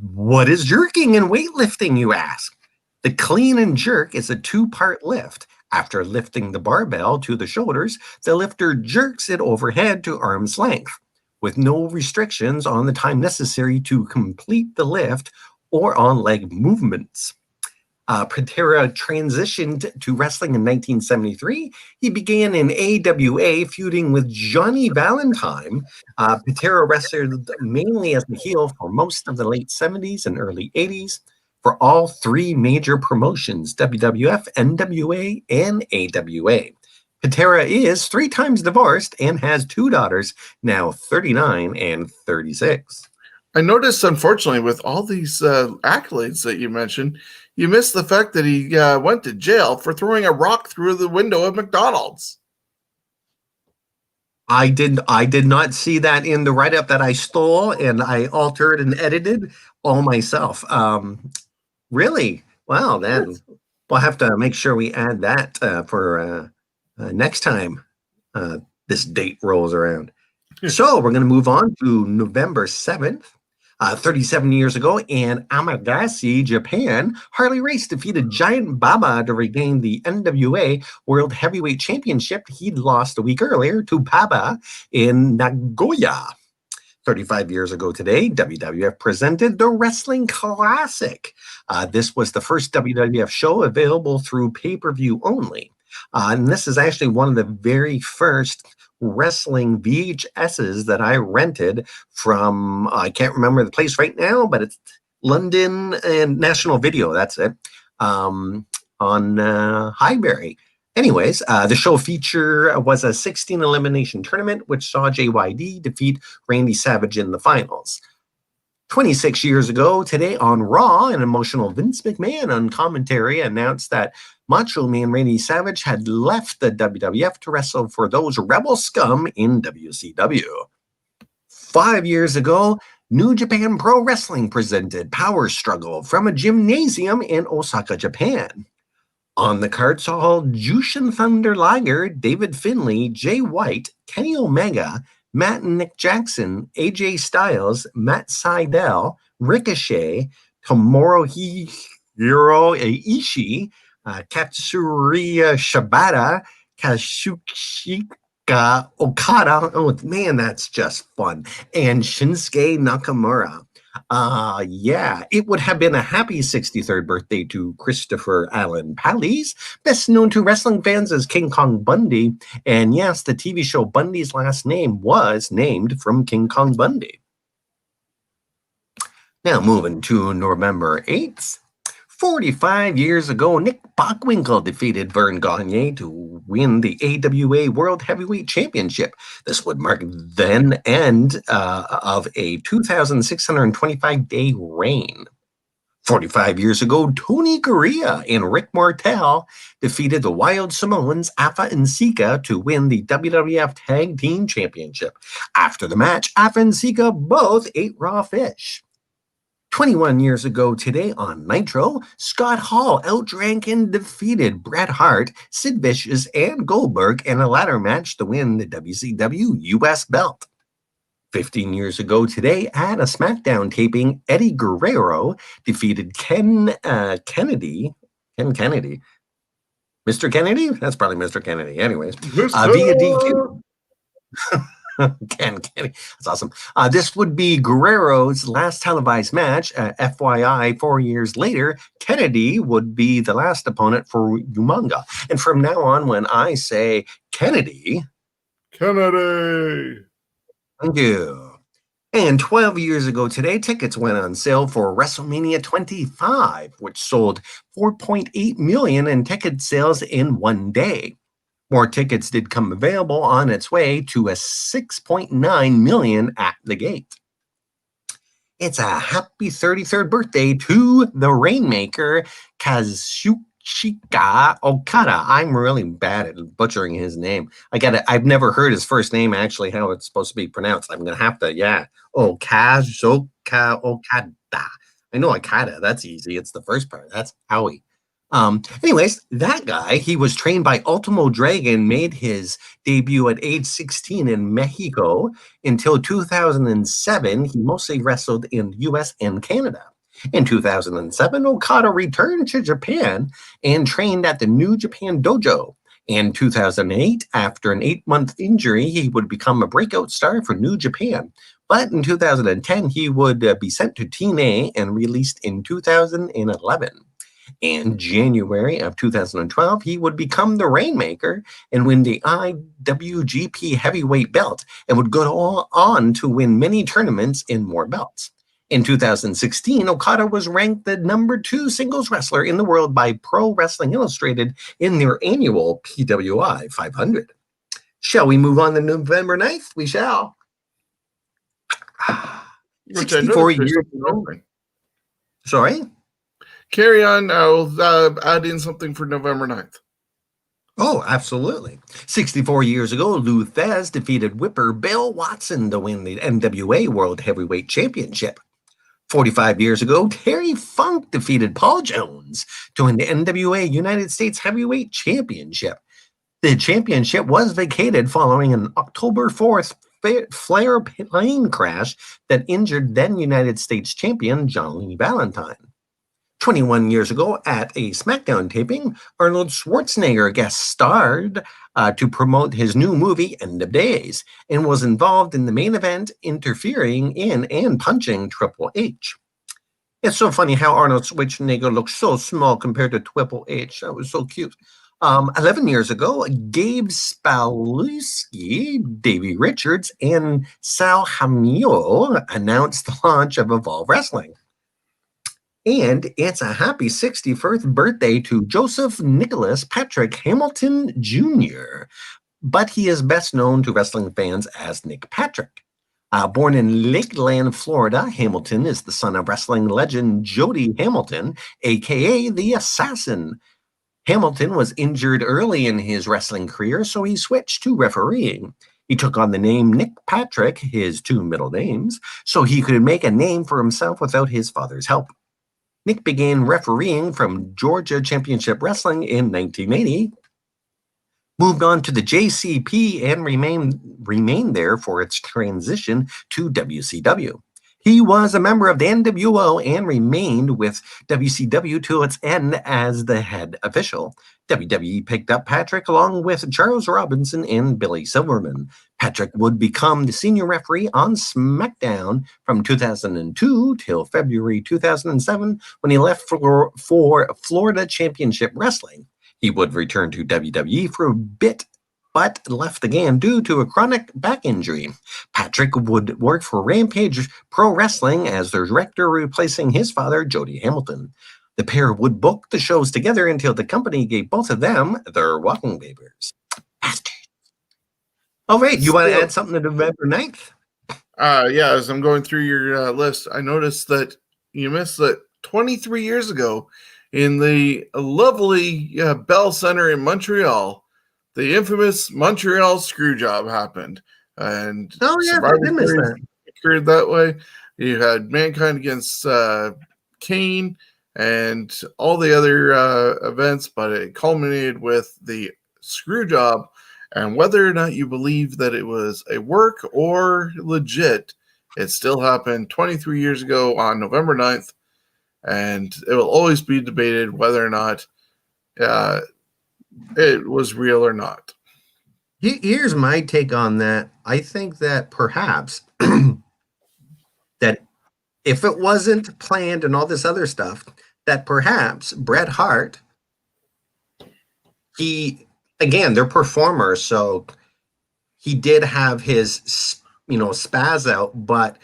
What is jerking and weightlifting, you ask? The clean and jerk is a 2-part lift. After lifting the barbell to the shoulders, the lifter jerks it overhead to arm's length, with no restrictions on the time necessary to complete the lift or on leg movements. Patera transitioned to wrestling in 1973. He began in AWA, feuding with Johnny Valentine. Patera wrestled mainly as a heel for most of the late 70s and early 80s for all 3 major promotions, WWF, NWA, and AWA. Patera is 3 times divorced and has 2 daughters, now 39 and 36. I noticed, unfortunately, with all these accolades that you mentioned, you missed the fact that he went to jail for throwing a rock through the window of McDonald's. I did not see that in the write-up that I stole, and I altered and edited all myself. Really? Wow, then we'll have to make sure we add that for next time this date rolls around. So we're going to move on to November 7th. 37 years ago in Amagasi, Japan, Harley Race defeated Giant Baba to regain the NWA World Heavyweight Championship he'd lost a week earlier to Baba in Nagoya. 35 years ago today, WWF presented the Wrestling Classic. This was the first WWF show available through pay-per-view only. And this is actually one of the very first wrestling VHSs that I rented from, I can't remember the place right now, but it's London and National Video, that's it, on Highbury. Anyways, the show feature was a 16 elimination tournament, which saw JYD defeat Randy Savage in the finals. 26 years ago today on Raw, an emotional Vince McMahon on commentary announced that Macho Man Randy Savage had left the WWF to wrestle for those rebel scum in WCW. 5 years ago, New Japan Pro Wrestling presented Power Struggle from a gymnasium in Osaka, Japan. On the card saw Jushin Thunder Liger, David Finlay, Jay White, Kenny Omega, Matt and Nick Jackson, AJ Styles, Matt Sydal, Ricochet, Tomohiro Ishii, Katsuya Shibata, Kazuchika Okada. Oh man, that's just fun. And Shinsuke Nakamura. Yeah, it would have been a happy 63rd birthday to Christopher Allen Pallies, best known to wrestling fans as King Kong Bundy. And yes, the TV show Bundy's Last Name was named from King Kong Bundy. Now moving to November 8th. 45 years ago, Nick Bockwinkel defeated Vern Gagne to win the AWA World Heavyweight Championship. This would mark the end of a 2,625-day reign. 45 years ago, Tony Garea and Rick Martel defeated the Wild Samoans, Afa and Sika, to win the WWF Tag Team Championship. After the match, Afa and Sika both ate raw fish. 21 years ago today on Nitro, Scott Hall outdrank and defeated Bret Hart, Sid Vicious, and Goldberg in a ladder match to win the WCW US belt. 15 years ago today at a SmackDown taping, Eddie Guerrero defeated Ken Kennedy. Mr. Kennedy? That's probably Mr. Kennedy. Anyways, via DQ. Ken Kennedy. That's awesome. This would be Guerrero's last televised match. FYI, 4 years later, Kennedy would be the last opponent for Umaga. And from now on, when I say Kennedy, Kennedy. thank you. And 12 years ago today, tickets went on sale for WrestleMania 25, which sold 4.8 million in ticket sales in one day. More tickets did come available on its way to a 6.9 million at the gate. It's a happy 33rd birthday to the Rainmaker, Kazuchika Okada. I'm really bad at butchering his name. I've never heard his first name actually, how it's supposed to be pronounced. I'm going to have to, Kazuchika Okada. I know Okada, that's easy. It's the first part. That's Howie. Anyways, that guy, he was trained by Ultimo Dragon, made his debut at age 16 in Mexico. Until 2007, he mostly wrestled in the US and Canada. In 2007, Okada returned to Japan and trained at the New Japan Dojo. In 2008, after an 8-month injury, he would become a breakout star for New Japan. But in 2010, he would be sent to TNA and released in 2011. In January of 2012, he would become the Rainmaker and win the IWGP Heavyweight belt and would go on to win many tournaments and more belts. In 2016, Okada was ranked the number 2 singles wrestler in the world by Pro Wrestling Illustrated in their annual PWI 500. Shall we move on to November 9th? We shall. 64 years ago. Sorry? Carry on. I'll add in something for November 9th. Oh, absolutely. 64 years ago, Lou Thesz defeated Whipper Bill Watson to win the NWA World Heavyweight Championship. 45 years ago, Terry Funk defeated Paul Jones to win the NWA United States Heavyweight Championship. The championship was vacated following an October 4th Flair plane crash that injured then United States champion Johnny Valentine. 21 years ago, at a SmackDown taping, Arnold Schwarzenegger guest starred to promote his new movie, End of Days, and was involved in the main event, interfering in and punching Triple H. It's so funny how Arnold Schwarzenegger looks so small compared to Triple H. That was so cute. 11 years ago, Gabe Spalewski, Davey Richards, and Sal Hamio announced the launch of Evolve Wrestling. And it's a happy 61st birthday to Joseph Nicholas Patrick Hamilton Jr., but he is best known to wrestling fans as Nick Patrick. Born in Lakeland, Florida, Hamilton is the son of wrestling legend Jody Hamilton, a.k.a. the Assassin. Hamilton was injured early in his wrestling career, so he switched to refereeing. He took on the name Nick Patrick, his 2 middle names, so he could make a name for himself without his father's help. Nick began refereeing from Georgia Championship Wrestling in 1980, moved on to the JCP, and remained there for its transition to WCW. He was a member of the NWO and remained with WCW till its end as the head official. WWE picked up Patrick along with Charles Robinson and Billy Silverman. Patrick would become the senior referee on SmackDown from 2002 till February 2007 when he left for Florida Championship Wrestling. He would return to WWE for a bit, but left again due to a chronic back injury. Patrick would work for Rampage Pro Wrestling as their director, replacing his father, Jody Hamilton. The pair would book the shows together until the company gave both of them their walking papers. Bastards. All right, you want to add something to November 9th? Yeah, as I'm going through your list, I noticed that you missed that 23 years ago in the lovely Bell Center in Montreal, the infamous Montreal Screwjob happened. And I did miss that. Occurred that way. You had Mankind against Kane and all the other events, but it culminated with the Screwjob And whether or not you believe that it was a work or legit, it still happened 23 years ago on November 9th, and it will always be debated whether or not it was real or not. Here's my take on that. I think that perhaps that if it wasn't planned and all this other stuff, that perhaps Bret Hart, they're performers, so he did have his, spaz out, but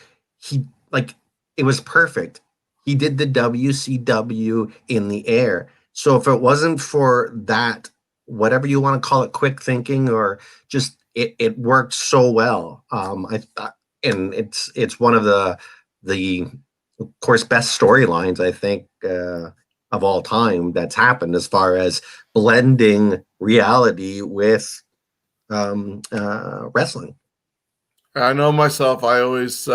it was perfect. He did the WCW in the air. So if it wasn't for that, whatever you want to call it, quick thinking, or just it worked so well. I thought, and it's one of the of course best storylines I think of all time that's happened as far as blending reality with wrestling. I know myself, I always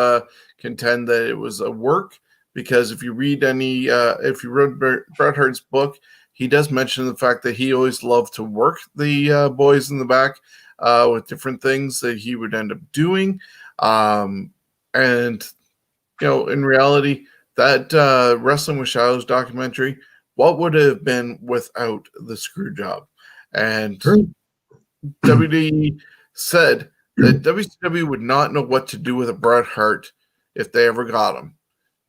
contend that it was a work, because if you read if you read Bret Hart's book, he does mention the fact that he always loved to work the boys in the back with different things that he would end up doing. And, in reality, that Wrestling with Shadows documentary, what would it have been without the screw job? And WWE said that WCW would not know what to do with a Bret Hart if they ever got him.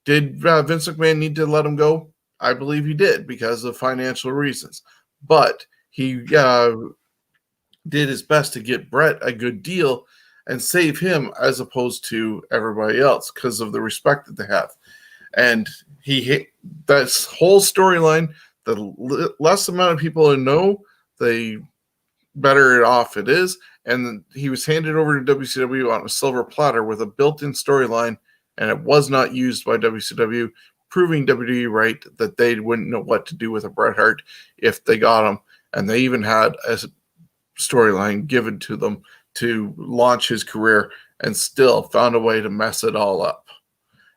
Did Vince McMahon need to let him go? I believe he did, because of financial reasons. But he did his best to get Bret a good deal and save him as opposed to everybody else because of the respect that they have. And this whole storyline, the less amount of people who know, the better off it is. And he was handed over to WCW on a silver platter with a built-in storyline, and it was not used by WCW, proving WWE right that they wouldn't know what to do with a Bret Hart if they got him. And they even had a storyline given to them to launch his career, and still found a way to mess it all up.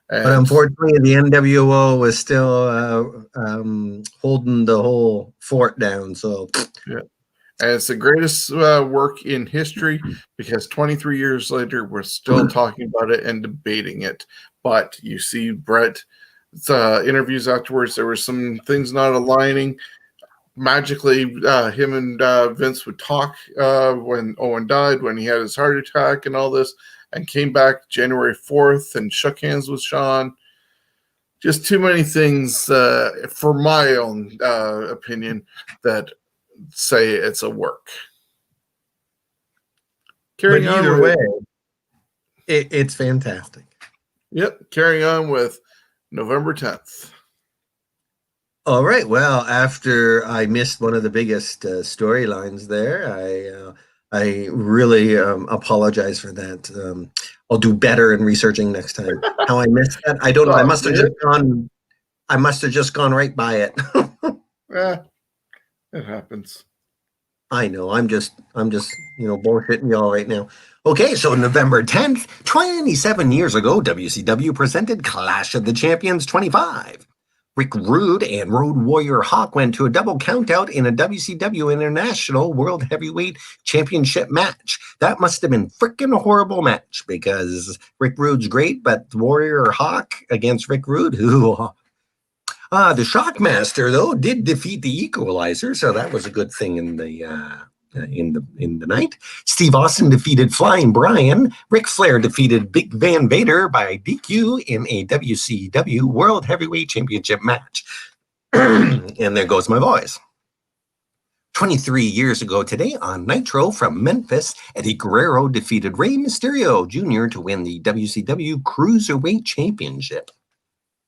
And, but unfortunately, the NWO was still holding the whole fort down. So, yeah. And it's the greatest work in history, because 23 years later, we're still talking about it and debating it. But you see Bret's interviews afterwards, there were some things not aligning. Magically, him and Vince would talk when Owen died, when he had his heart attack and all this, and came back January 4th and shook hands with Shawn. Just too many things, for my own opinion, that say it's a work. But either way, it's fantastic. Yep, carrying on with November 10th. All right. Well, after I missed one of the biggest storylines there, I really apologize for that. I'll do better in researching next time. How I missed that, I don't know. I must have just gone right by it. It happens. I know. I'm just bullshitting y'all right now. Okay, so November 10th, 27 years ago, WCW presented Clash of the Champions 25. Rick Rude and Road Warrior Hawk went to a double countout in a WCW International World Heavyweight Championship match. That must have been a freaking horrible match, because Rick Rude's great, but Warrior Hawk against Rick Rude, the Shockmaster, though, did defeat the Equalizer, so that was a good thing in the night. Steve Austin defeated Flying Brian. Ric Flair defeated Big Van Vader by DQ in a WCW World Heavyweight Championship match. And there goes my voice. 23 years ago today on Nitro from Memphis, Eddie Guerrero defeated Rey Mysterio Jr. to win the WCW Cruiserweight Championship.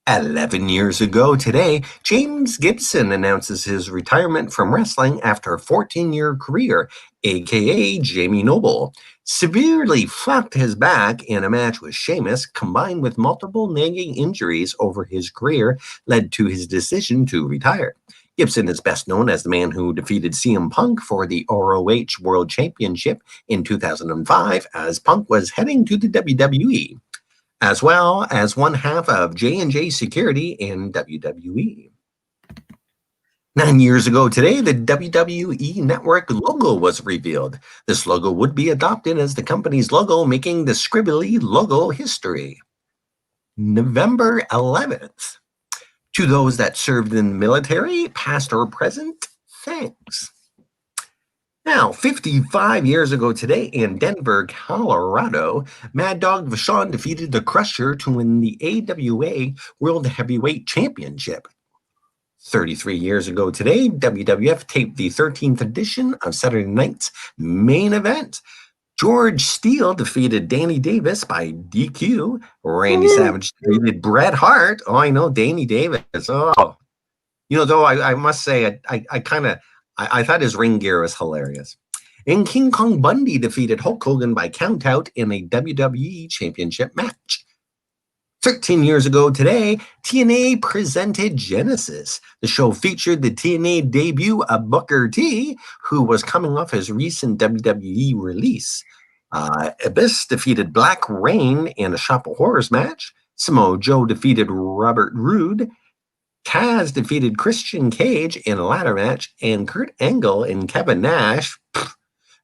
11 years ago today, James Gibson announces his retirement from wrestling after a 14-year career, a.k.a. Jamie Noble. Severely fucked his back in a match with Sheamus, combined with multiple nagging injuries over his career, led to his decision to retire. Gibson is best known as the man who defeated CM Punk for the ROH World Championship in 2005, as Punk was heading to the WWE, as well as one half of J&J Security in WWE. 9 years ago today, the WWE Network logo was revealed. This logo would be adopted as the company's logo, making the scribbly logo history. November 11th. To those that served in the military, past or present, thanks. Now, 55 years ago today in Denver, Colorado, Mad Dog Shawn defeated the Crusher to win the AWA World Heavyweight Championship. 33 years ago today, WWF taped the 13th edition of Saturday Night's Main Event. George Steele defeated Danny Davis by DQ. Randy Savage defeated Bret Hart. Oh, I know, Danny Davis. Oh, though I must say, I thought his ring gear was hilarious. And King Kong Bundy defeated Hulk Hogan by countout in a WWE Championship match. 13 years ago today, TNA presented Genesis. The show featured the TNA debut of Booker T, who was coming off his recent WWE release. Abyss defeated Black Rain in a Shop of Horrors match. Samoa Joe defeated Robert Roode. Taz defeated Christian Cage in a ladder match. And Kurt Angle and Kevin Nash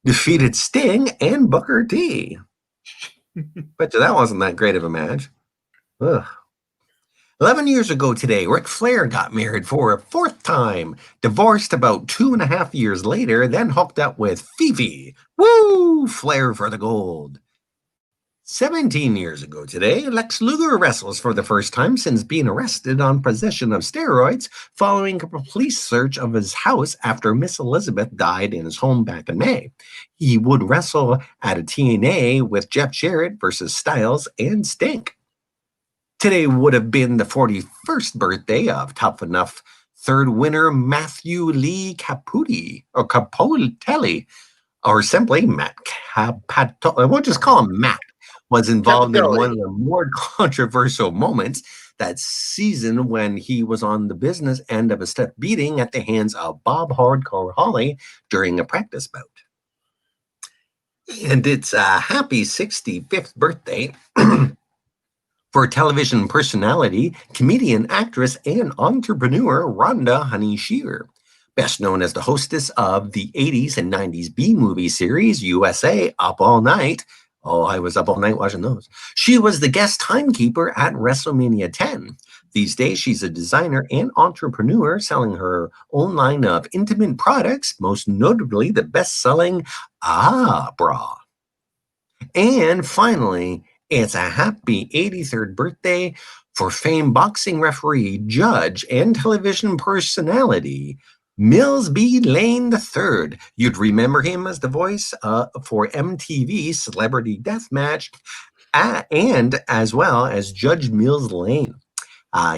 defeated Sting and Booker T. Bet you that wasn't that great of a match. Ugh. 11 years ago today, Ric Flair got married for a 4th time, divorced about 2.5 years later, then hooked up with Fifi. Woo! Flair for the gold. 17 years ago today, Lex Luger wrestles for the first time since being arrested on possession of steroids following a police search of his house after Miss Elizabeth died in his home back in May. He would wrestle at a TNA with Jeff Jarrett versus Styles and Sting. Today would have been the 41st birthday of Tough Enough third winner Matthew Lee Caputelli, or simply Matt Capato. I won't just call him Matt. Was involved in one of the more controversial moments that season when he was on the business end of a stiff beating at the hands of Bob Hardcore Holly during a practice bout. And it's a happy 65th birthday for television personality, comedian, actress, and entrepreneur Rhonda Honey Shear, best known as the hostess of the 80s and 90s B-movie series USA Up All Night. Oh, I was up all night watching those. She was the guest timekeeper at WrestleMania 10. These days, she's a designer and entrepreneur selling her own line of intimate products, most notably the best-selling bra. And finally, it's a happy 83rd birthday for famed boxing referee, judge, and television personality, Mills B. Lane III. You'd remember him as the voice for MTV Celebrity Deathmatch, and as well as Judge Mills Lane.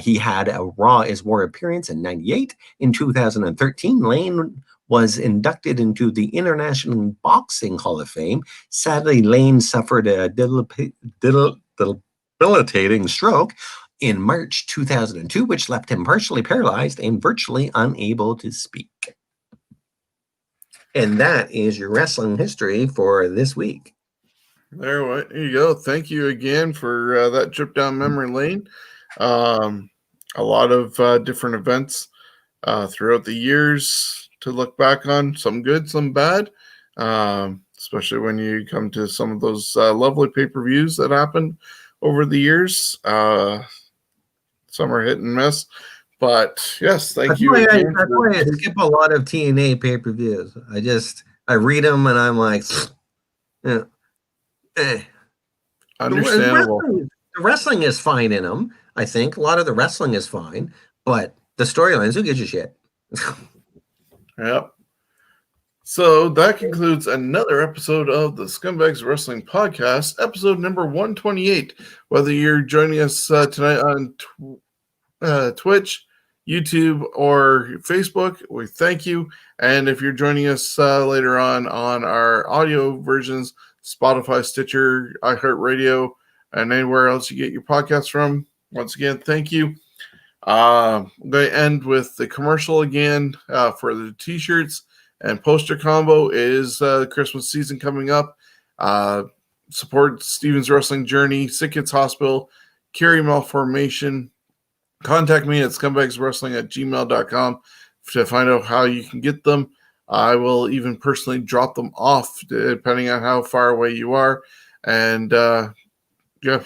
He had a Raw is War appearance in 98. In 2013, Lane was inducted into the International Boxing Hall of Fame. Sadly, Lane suffered a debilitating stroke in March 2002, which left him partially paralyzed and virtually unable to speak. And that is your wrestling history for this week. There you go. Thank you again for that trip down memory lane. A lot of different events throughout the years to look back on, some good, some bad, especially when you come to some of those lovely pay-per-views that happened over the years. Some are hit and miss, but yes, thank you. I skip a lot of TNA pay-per-views. I read them and I'm like, Understandable. The wrestling is fine in them. I think a lot of the wrestling is fine, but the storylines, who gives a shit? Yep. So that concludes another episode of the Scumbags Wrestling Podcast, episode number 128. Whether you're joining us tonight on Twitch, YouTube, or Facebook, we thank you. And if you're joining us later on our audio versions, Spotify, Stitcher, iHeartRadio, and anywhere else you get your podcasts from, once again, thank you. I'm going to end with the commercial again for the t-shirts and poster combo. Is Christmas season coming up. Support Steven's wrestling journey, Sick Kids Hospital, Carry Malformation. Contact me at scumbagswrestling@gmail.com. to find out how you can get them. I will even personally drop them off depending on how far away you are. And we're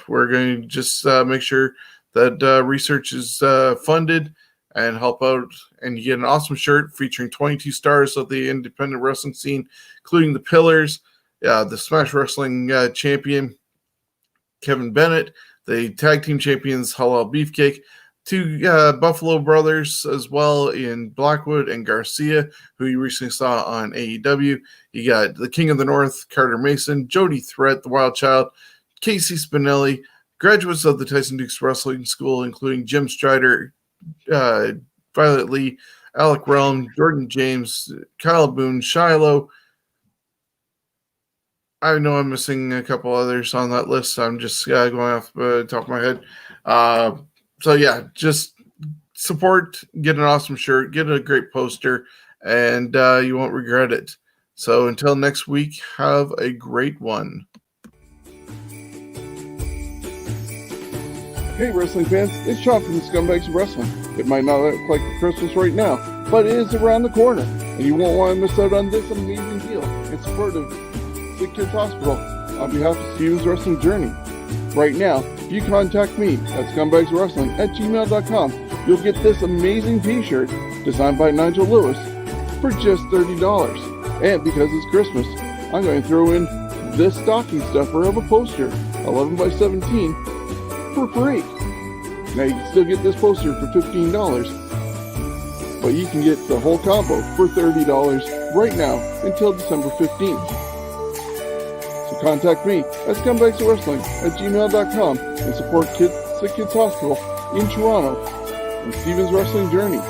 going to just make sure that research is funded and help out. And you get an awesome shirt featuring 22 stars of the independent wrestling scene, including the Pillars, the Smash Wrestling champion, Kevin Bennett, the tag team champions, Halal Beefcake, 2 Buffalo brothers as well in Blackwood and Garcia, who you recently saw on AEW. You got the King of the North, Carter Mason, Jody Threat, the Wild Child, Casey Spinelli, graduates of the Tyson Dukes Wrestling School, including Jim Strider, Violet Lee, Alec Realm, Jordan James, Kyle Boone, Shiloh. I know I'm missing a couple others on that list. I'm just going off the top of my head. So yeah, just support, get an awesome shirt, get a great poster, and you won't regret it. So until next week, have a great one. Hey wrestling fans, it's Shawn from the Scumbags of Wrestling. It might not look like Christmas right now, but it is around the corner, and you won't want to miss out on this amazing deal in support of Sick Kids Hospital on behalf of Steven's Wrestling Journey. Right now, if you contact me at scumbagswrestling@gmail.com, you'll get this amazing t-shirt designed by Nigel Lewis for just $30. And because it's Christmas, I'm going to throw in this stocking stuffer of a poster, 11 by 17, for free. Now you can still get this poster for $15, but you can get the whole combo for $30 right now until December 15th. So contact me at scumbagswrestling@gmail.com and support Sick Kids Hospital in Toronto and Steven's Wrestling Journey.